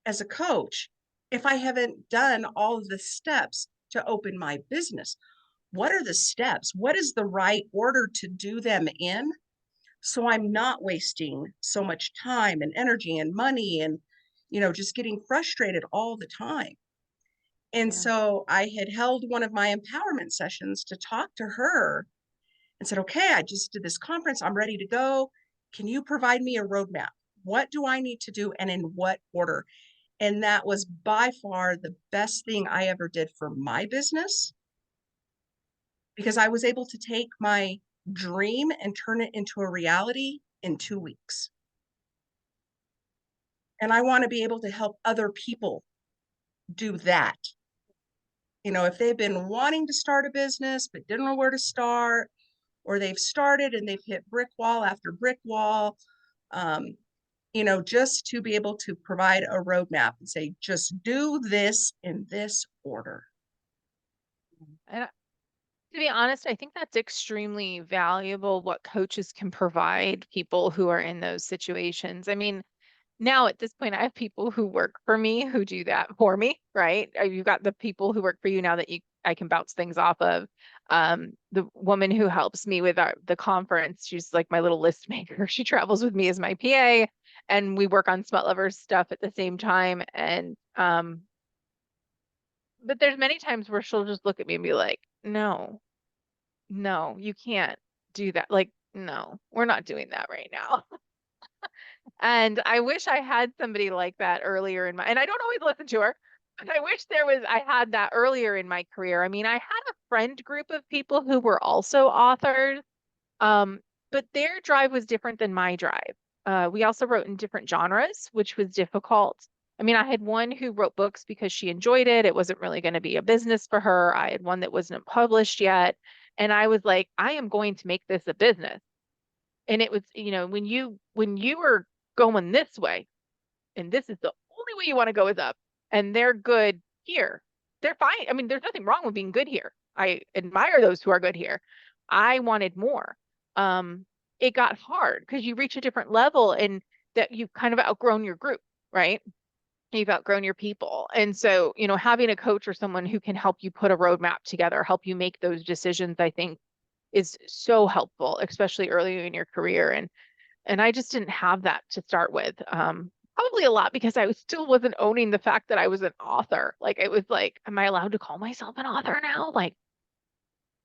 as a coach if I haven't done all of the steps to open my business. What are the steps? What is the right order to do them in? So I'm not wasting so much time and energy and money and, just getting frustrated all the time. And Yeah. so I had held one of my empowerment sessions to talk to her and said, okay, I just did this conference. I'm ready to go. Can you provide me a roadmap? What do I need to do and in what order? And that was by far the best thing I ever did for my business because I was able to take my dream and turn it into a reality in 2 weeks. And I want to be able to help other people do that. If they've been wanting to start a business but didn't know where to start, or they've started and they've hit brick wall after brick wall, um, just to be able to provide a roadmap and say, just do this in this order. And to be honest, I think that's extremely valuable what coaches can provide people who are in those situations. I mean, now at this point, I have people who work for me who do that for me, right? You've got the people who work for you now that I can bounce things off of. The woman who helps me with the conference, she's like my little list maker. She travels with me as my PA, and we work on Smut Lovers stuff at the same time. And but there's many times where she'll just look at me and be like, "No, no, you can't do that. Like, no, we're not doing that right now." And I wish I had somebody like that earlier in my, and I don't always listen to her, but I wish I had that earlier in my career. I mean, I had a friend group of people who were also authors, um, but their drive was different than my drive. We also wrote in different genres, which was difficult. I mean, I had one who wrote books because she enjoyed it. It wasn't really going to be a business for her. I had one that wasn't published yet. And I was like, I am going to make this a business. And it was, when you are going this way, and this is the only way you want to go is up, and they're good here. They're fine. I mean, there's nothing wrong with being good here. I admire those who are good here. I wanted more. It got hard because you reach a different level and that you've kind of outgrown your group, right? You've outgrown your people. And so, having a coach or someone who can help you put a roadmap together, help you make those decisions, I think is so helpful, especially early in your career. And I just didn't have that to start with. Probably a lot because still wasn't owning the fact that I was an author. Like it was like, am I allowed to call myself an author now? Like,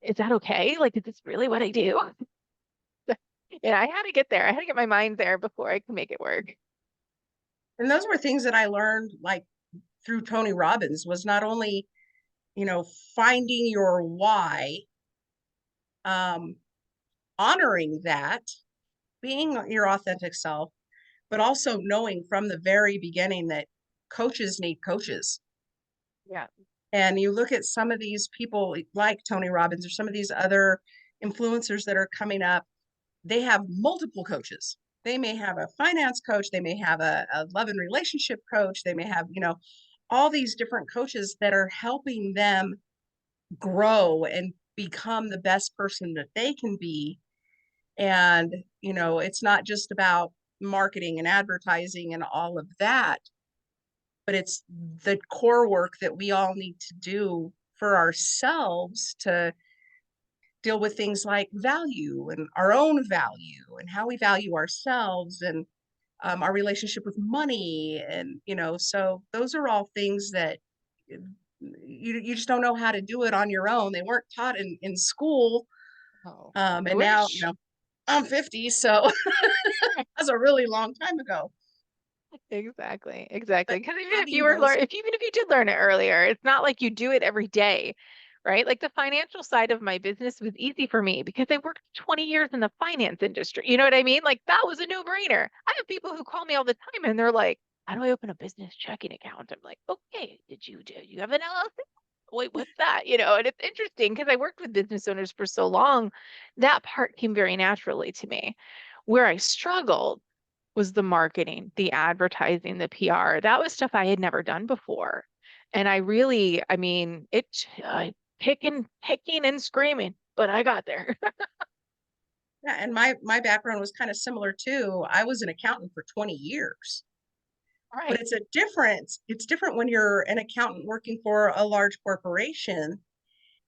is that okay? Like, is this really what I do? Yeah, I had to get there. I had to get my mind there before I could make it work. And those were things that I learned like through Tony Robbins was not only, finding your why, um, honoring that, being your authentic self, but also knowing from the very beginning that coaches need coaches. Yeah. And you look at some of these people like Tony Robbins or some of these other influencers that are coming up, they have multiple coaches. They may have a finance coach, they may have a love and relationship coach, they may have, all these different coaches that are helping them grow and become the best person that they can be. And, it's not just about marketing and advertising and all of that, but it's the core work that we all need to do for ourselves to deal with things like value and our own value and how we value ourselves and our relationship with money. And, so those are all things that you just don't know how to do it on your own. They weren't taught in school. Oh, I And now, wish. I'm 50, so that's a really long time ago. Exactly, exactly. But Because having those, even if you did learn it earlier, it's not like you do it every day, right? Like the financial side of my business was easy for me because I worked 20 years in the finance industry. You know what I mean? Like that was a no-brainer. I have people who call me all the time and they're like, "How do I open a business checking account?" I'm like, "Okay, do you have an LLC?" wait, what's that? And it's interesting because I worked with business owners for so long. That part came very naturally to me. Where I struggled was the marketing, the advertising, the PR. That was stuff I had never done before. And I mean, picking and screaming, but I got there. Yeah, and my background was kind of similar too. I was an accountant for 20 years. But Right. it's different when you're an accountant working for a large corporation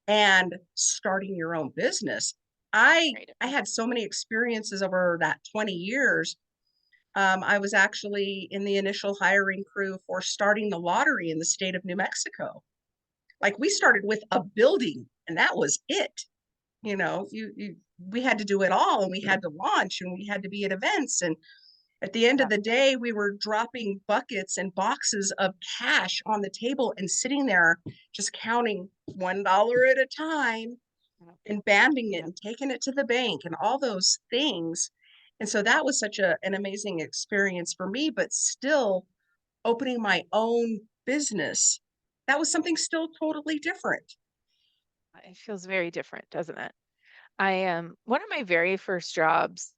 and starting your own business. I Very I different. had so many experiences over that 20 years. I was actually in the initial hiring crew for starting the lottery in the state of New Mexico. Like we started with a building and that was it. We had to do it all, and we had to launch, and we had to be at events, and at the end of Yeah. the day, we were dropping buckets and boxes of cash on the table and sitting there just counting $1 at a time Yeah. and banding it Yeah. and taking it to the bank and all those things. And so that was such an amazing experience for me, but still opening my own business, that was something still totally different. It feels very different, doesn't it? One of my very first jobs,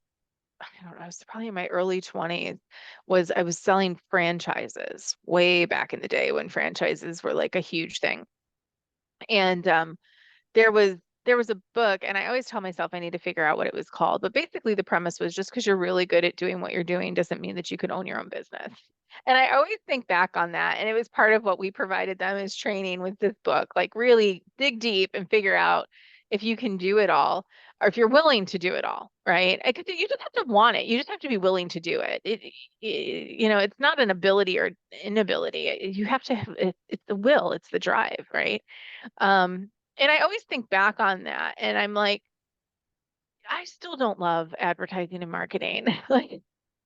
I don't know, I was probably in my early 20s, was I was selling franchises way back in the day when franchises were like a huge thing. And there was there was a book, and I always tell myself I need to figure out what it was called, but basically the premise was just because you're really good at doing what you're doing doesn't mean that you could own your own business. And I always think back on that, and it was part of what we provided them as training with this book, like really dig deep and figure out if you can do it all or if you're willing to do it all, right? I could, you just have to want it. You just have to be willing to do it. It's not an ability or inability. You have to have it's the will, it's the drive, right? And I always think back on that and I'm like, I still don't love advertising and marketing. Like,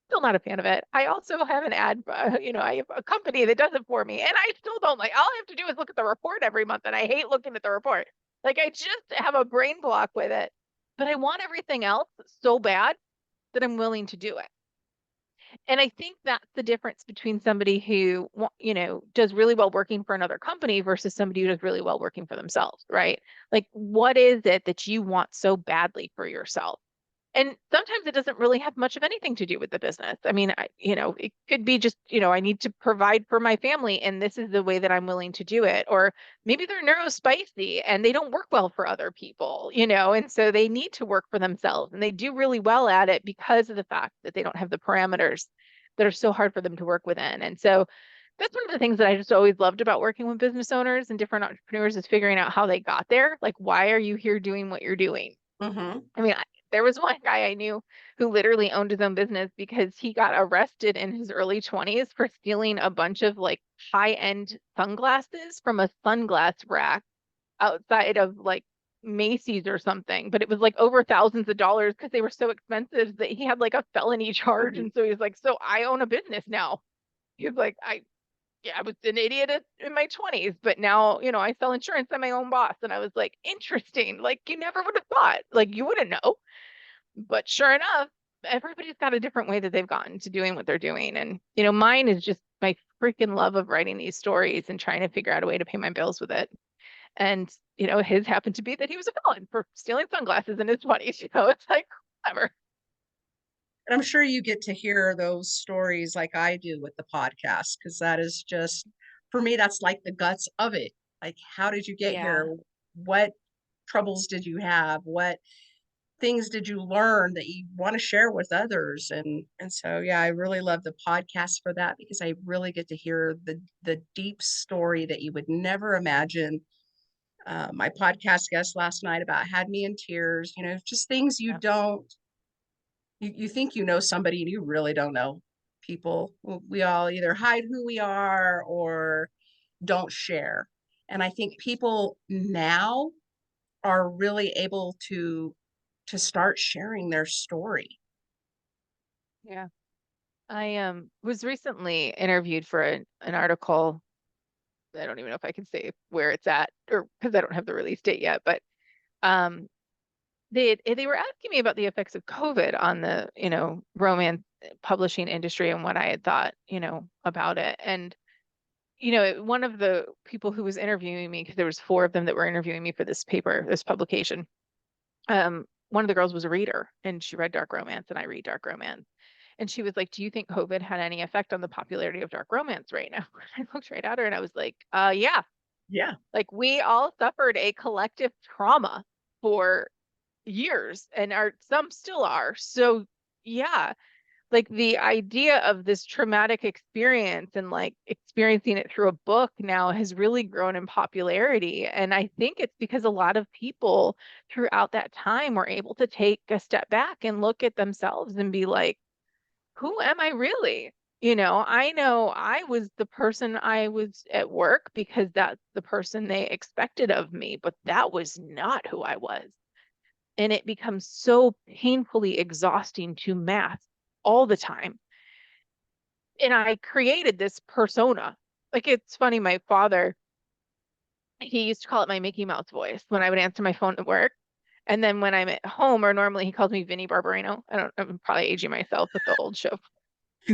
still not a fan of it. I also have an I have a company that does it for me and I still don't like, all I have to do is look at the report every month and I hate looking at the report. Like, I just have a brain block with it, but I want everything else so bad that I'm willing to do it. And I think that's the difference between somebody who, does really well working for another company versus somebody who does really well working for themselves, right? Like, what is it that you want so badly for yourself? And sometimes it doesn't really have much of anything to do with the business. I mean, it could be just, I need to provide for my family and this is the way that I'm willing to do it. Or maybe they're neurospicy and they don't work well for other people, and so they need to work for themselves and they do really well at it because of the fact that they don't have the parameters that are so hard for them to work within. And so that's one of the things that I just always loved about working with business owners and different entrepreneurs is figuring out how they got there. Like, why are you here doing what you're doing? Mm-hmm. I mean, there was one guy I knew who literally owned his own business because he got arrested in his early 20s for stealing a bunch of like high-end sunglasses from a sunglass rack outside of like Macy's or something. But it was like over thousands of dollars because they were so expensive that he had like a felony charge. Mm-hmm. And so he's like, so I own a business now. He's like, yeah, I was an idiot in my 20s, but now, I sell insurance. I'm my own boss. And I was like, interesting. Like, you never would have thought, like, you wouldn't know. But sure enough, everybody's got a different way that they've gotten to doing what they're doing. And, mine is just my freaking love of writing these stories and trying to figure out a way to pay my bills with it. And, his happened to be that he was a felon for stealing sunglasses in his 20s. It's like, whatever. And I'm sure you get to hear those stories like I do with the podcast, because that is just, for me, that's like the guts of it. Like, how did you get Yeah. here? What troubles did you have? What things did you learn that you want to share with others? And so, yeah, I really love the podcast for that because I really get to hear the deep story that you would never imagine. My podcast guest last night about had me in tears, just things you Yeah. don't you think you know somebody and you really don't know people. We all either hide who we are or don't share. And I think people now are really able to start sharing their story. Yeah. I was recently interviewed for an article. I don't even know if I can say where it's at or because I don't have the release date yet, but um they were asking me about the effects of COVID on the, romance publishing industry and what I had thought, about it. And one of the people who was interviewing me, because there was four of them that were interviewing me for this paper, this publication, one of the girls was a reader and she read dark romance and I read dark romance. And she was like, "Do you think COVID had any effect on the popularity of dark romance right now?" I looked right at her and I was like, yeah. Yeah. Like we all suffered a collective trauma for years and some still are. So yeah, like the idea of this traumatic experience and like experiencing it through a book now has really grown in popularity. And I think it's because a lot of people throughout that time were able to take a step back and look at themselves and be like, who am I really? I know I was the person I was at work because that's the person they expected of me, but that was not who I was. And it becomes so painfully exhausting to mask all the time. And I created this persona. Like it's funny, my father, he used to call it my Mickey Mouse voice when I would answer my phone at work. And then when I'm at home, or normally he calls me Vinnie Barbarino. I'm probably aging myself with the old show.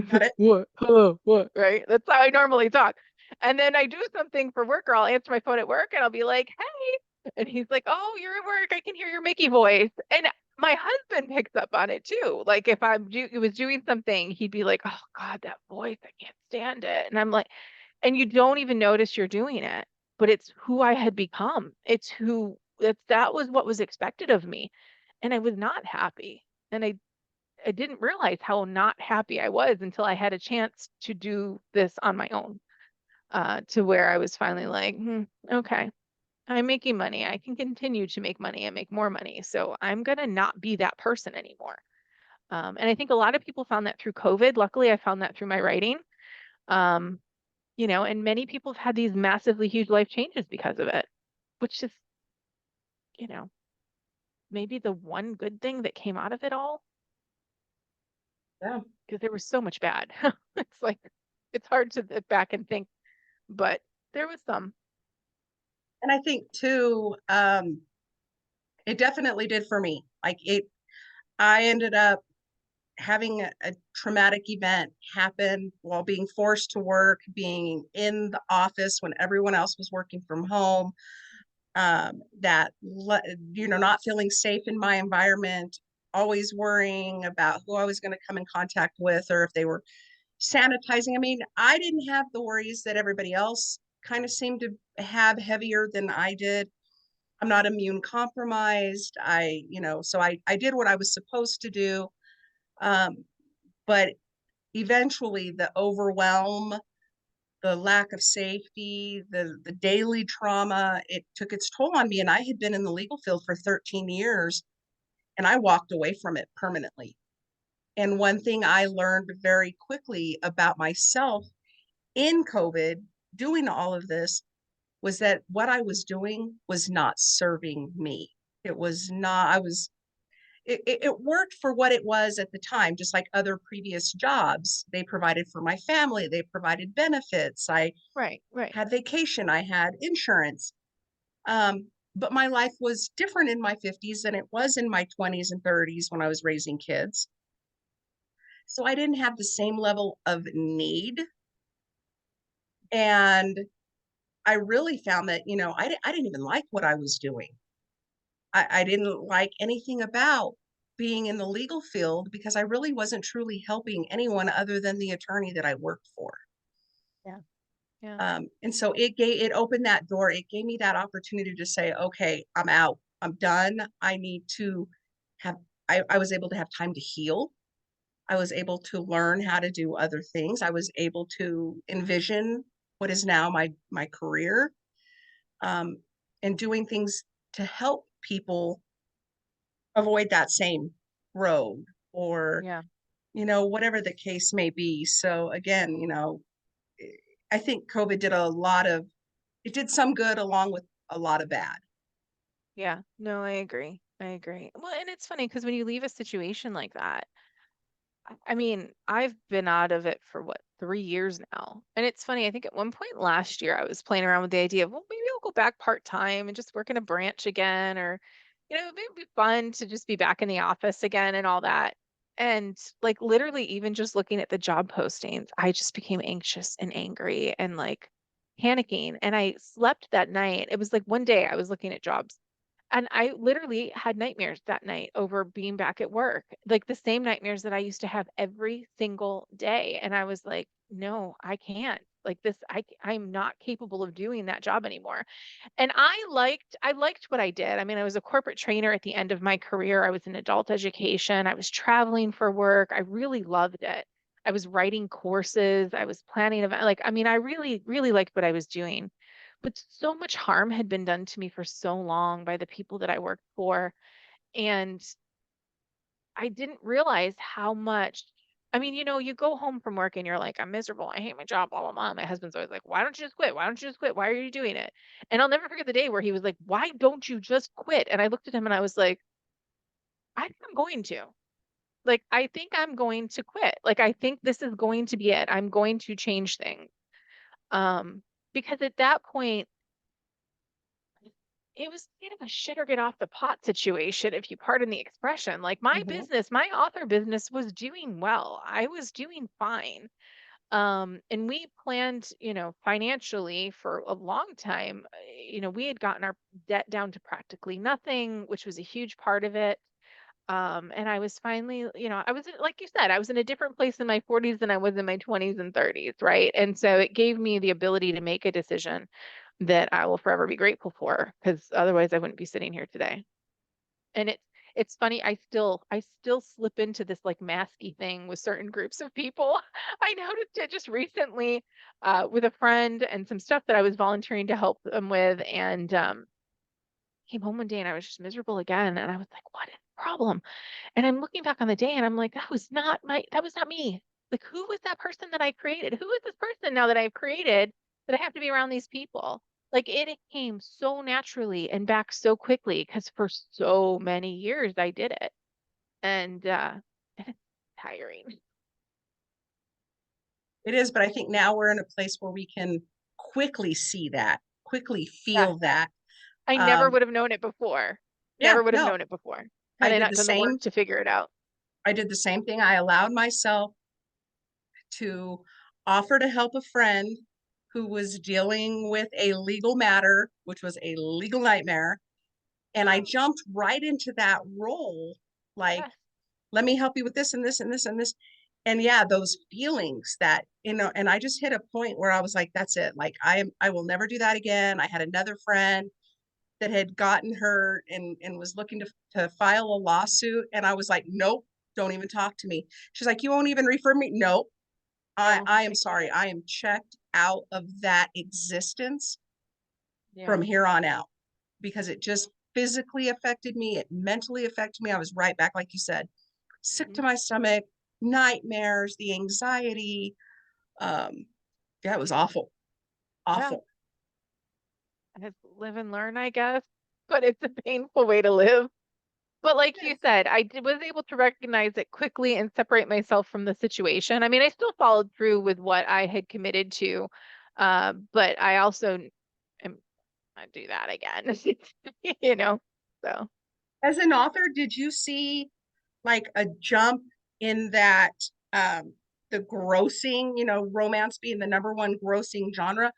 Got it. What? Hello, what? Right? That's how I normally talk. And then I do something for work, or I'll answer my phone at work and I'll be like, "Hey." And he's like, "Oh, you're at work. I can hear your Mickey voice." And my husband picks up on it too. Like if was doing something, he'd be like, "Oh God, that voice, I can't stand it." And I'm like, and you don't even notice you're doing it, but it's who I had become. That was what was expected of me. And I was not happy. And I didn't realize how not happy I was until I had a chance to do this on my own, to where I was finally like, okay, I'm making money. I can continue to make money and make more money. So I'm going to not be that person anymore. And I think a lot of people found that through COVID. Luckily, I found that through my writing. Um, and many people have had these massively huge life changes because of it, which is, you know, maybe the one good thing that came out of it all, Yeah. because there was so much bad. It's like, it's hard to look back and think, but there was some. And I think too, it definitely did for me. I ended up having a traumatic event happen while being forced to work, being in the office when everyone else was working from home, not feeling safe in my environment, always worrying about who I was going to come in contact with or if they were sanitizing. I mean, I didn't have the worries that everybody else kind of seemed to have heavier than I did. I'm not immune compromised. So I did what I was supposed to do. Um, but eventually the overwhelm, the lack of safety, the daily trauma, it took its toll on me. And I had been in the legal field for 13 years and I walked away from it permanently. And one thing I learned very quickly about myself in COVID, doing all of this, was that what I was doing was not serving me. It was not, I was, it worked for what it was at the time, just like other previous jobs. They provided for my family, they provided benefits. I Right, right. had vacation, I had insurance. But my life was different in my 50s than it was in my 20s and 30s when I was raising kids. So I didn't have the same level of need. And I really found that, I didn't even like what I was doing. I didn't like anything about being in the legal field because I really wasn't truly helping anyone other than the attorney that I worked for. Yeah, yeah, And so it opened that door. It gave me that opportunity to say, okay, I'm out. I'm done. I need to have. I was able to have time to heal. I was able to learn how to do other things. I was able to envision what is now my career, um, and doing things to help people avoid that same road or yeah, whatever the case may be. So again, I think COVID did a lot of it did some good along with a lot of bad. yeah. No, I agree. I agree. Well, and it's funny because when you leave a situation like that, I mean, I've been out of it for what, 3 years now. And it's funny, I think at one point last year, I was playing around with the idea of, well, maybe I'll go back part-time and just work in a branch again, or, maybe it'd be fun to just be back in the office again and all that. And like literally, even just looking at the job postings, I just became anxious and angry and like panicking, and I slept that night. It was like one day I was looking at jobs, and I literally had nightmares that night over being back at work, like the same nightmares that I used to have every single day. And I was like, no, I can't. Like this, I'm not capable of doing that job anymore. And I liked what I did. I mean, I was a corporate trainer at the end of my career. I was in adult education. I was traveling for work. I really loved it. I was writing courses. I was planning event. Like, I mean, I really, really liked what I was doing. But so much harm had been done to me for so long by the people that I worked for. And I didn't realize how much. I mean, you go home from work and you're like, I'm miserable. I hate my job, blah, blah, blah. My husband's always like, why don't you just quit? Why don't you just quit? Why are you doing it? And I'll never forget the day where he was like, why don't you just quit? And I looked at him and I was like, I think I'm going to. Like, I think I'm going to quit. Like, I think this is going to be it. I'm going to change things. Um, because at that point, it was kind of a shit or get off the pot situation, if you pardon the expression. Like my Mhm. business, my author business was doing well. I was doing fine. And we planned, financially for a long time. We had gotten our debt down to practically nothing, which was a huge part of it. And I was finally, I was like you said, I was in a different place in my 40s than I was in my 20s and 30s, right? And so it gave me the ability to make a decision that I will forever be grateful for, because otherwise I wouldn't be sitting here today. And it's funny, I still slip into this like masky thing with certain groups of people. I noticed it just recently with a friend and some stuff that I was volunteering to help them with, and came home one day and I was just miserable again, and I was like, what is the problem? And I'm looking back on the day and I'm like, that was not me. Like, who was that person that I created? Who is this person now that I've created that I have to be around these people? Like, it came so naturally and back so quickly because for so many years I did it. And and it's tiring. It is, but I think now we're in a place where we can quickly see that, quickly Yeah. feel that. I never Um, would have known it before. yeah, Never would have no, known it before had I I did not the done the work same. to figure it out. I did the same thing. I allowed myself to offer to help a friend who was dealing with a legal matter, which was a legal nightmare. And I Oh, jumped right into that role, like, yes. let me help you with this and this and this and this. And yeah, those feelings that, and I just hit a point where I was like, that's it. Like I will never do that again. I had another friend that had gotten hurt and was looking to file a lawsuit. And I was like, nope, don't even talk to me. She's like, you won't even refer me. Nope. No, I am I sorry. can't. I am checked out of that existence from Yeah. here on out because it just physically affected me. It mentally affected me. I was right back, like you said, sick to Mhm. my stomach, nightmares, the anxiety. Um, yeah, it was awful, Yeah. awful. It's live and learn, I guess. But it's a painful way to live. But like you said, was able to recognize it quickly and separate myself from the situation. I mean, I still followed through with what I had committed to, but I also am not do that again. you know. So As an author, did you see like a jump in that um, the grossing, romance being the number one grossing genre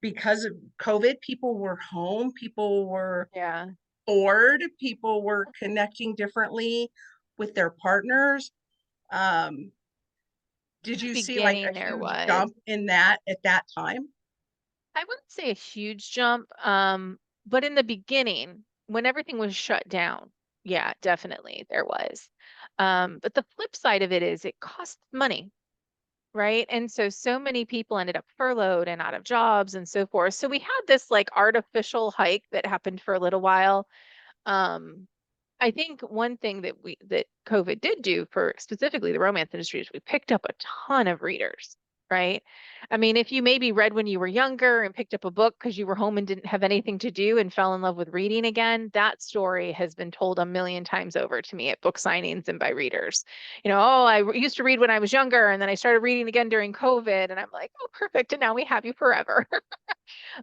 because of COVID? People were home, people were yeah, bored, people were connecting differently with their partners. Um, in did the you see like a beginning there huge was. jump in that at that time? I wouldn't say a huge jump, but in the beginning, when everything was shut down, yeah, definitely there was. But the flip side of it is it costs money, right? And so many people ended up furloughed and out of jobs and so forth. So we had this like artificial hike that happened for a little while. Um, I think one thing that COVID did do for specifically the romance industry is we picked up a ton of readers, right? I mean, if you maybe read when you were younger and picked up a book because you were home and didn't have anything to do and fell in love with reading again, that story has been told a million times over to me at book signings and by readers. Oh, used to read when I was younger and then I started reading again during COVID, and I'm like, oh, perfect. And now we have you forever.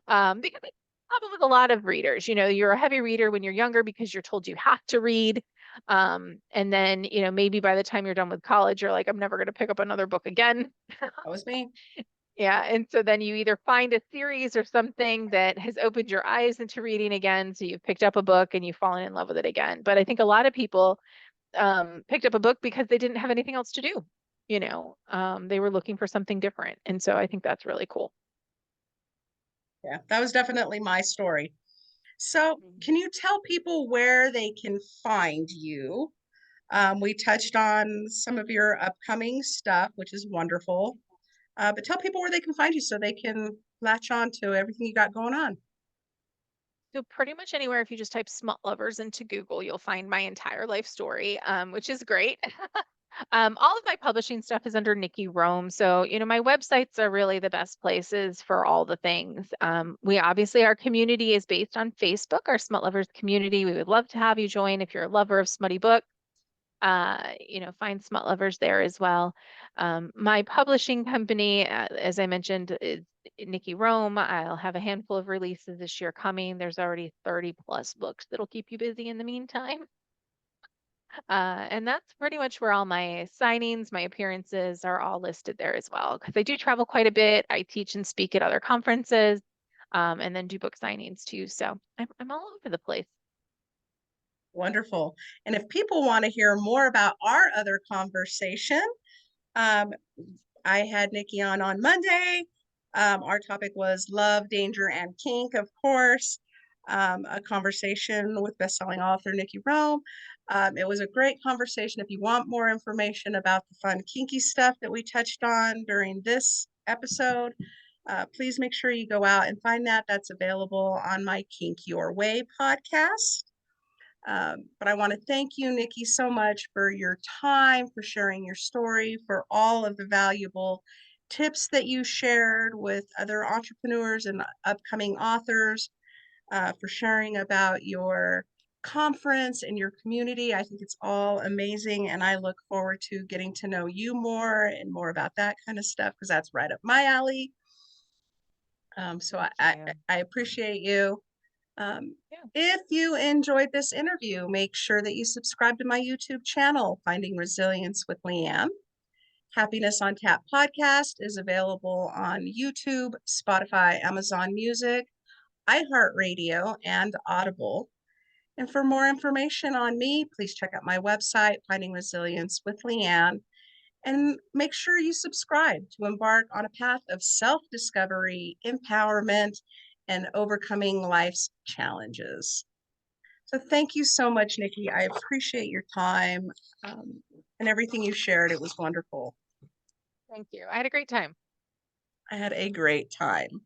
Because it happens with a lot of readers. You're a heavy reader when you're younger because you're told you have to read. And then, maybe by the time you're done with college, you're like, I'm never going to pick up another book again. That was me. Yeah, and so then you either find a series or something that has opened your eyes into reading again, so you've picked up a book and you've fallen in love with it again. But I think a lot of people picked up a book because they didn't have anything else to do. They were looking for something different, and so I think that's really cool. Yeah, that was definitely my story. So, can you tell people where they can find you? We touched on some of your upcoming stuff, which is wonderful. But tell people where they can find you so they can latch on to everything you got going on. So pretty much anywhere, if you just type smut lovers into Google, you'll find my entire life story, which is great. All of my publishing stuff is under Nikki Rome. So, my websites are really the best places for all the things. We obviously, our community is based on Facebook, our Smut Lovers community. We would love to have you join if you're a lover of smutty books. Find Smut Lovers there as well. My publishing company, as I mentioned, is Nikki Rome. I'll have a handful of releases this year coming. There's already 30 plus books that'll keep you busy in the meantime. And that's pretty much where all my signings, my appearances are all listed there as well. Because I do travel quite a bit. I teach and speak at other conferences, and then do book signings too. So I'm all over the place. Wonderful. And if people want to hear more about our other conversation, um, I had Nikki on Monday. Our topic was love, danger, and kink, of course. A conversation with bestselling author Nikki Rome. It was a great conversation. If you want more information about the fun kinky stuff that we touched on during this episode, please make sure you go out and find that. That's available on my Kink Your Way podcast. But I want to thank you, Nikki, so much for your time, for sharing your story, for all of the valuable tips that you shared with other entrepreneurs and upcoming authors, for sharing about your conference and your community. I think it's all amazing, and I look forward to getting to know you more and more about that kind of stuff because that's right up my alley. So Thank I, you. I appreciate you. Yeah. If you enjoyed this interview, make sure that you subscribe to my YouTube channel, Finding Resilience with Leanne. Happiness on Tap podcast is available on YouTube, Spotify, Amazon Music, iHeartRadio, and Audible. And for more information on me, please check out my website, Finding Resilience with Leanne, and make sure you subscribe to embark on a path of self-discovery, empowerment, and overcoming life's challenges. So thank you so much, Nikki. I appreciate your time, and everything you shared. It was wonderful. Thank you. I had a great time. I had a great time.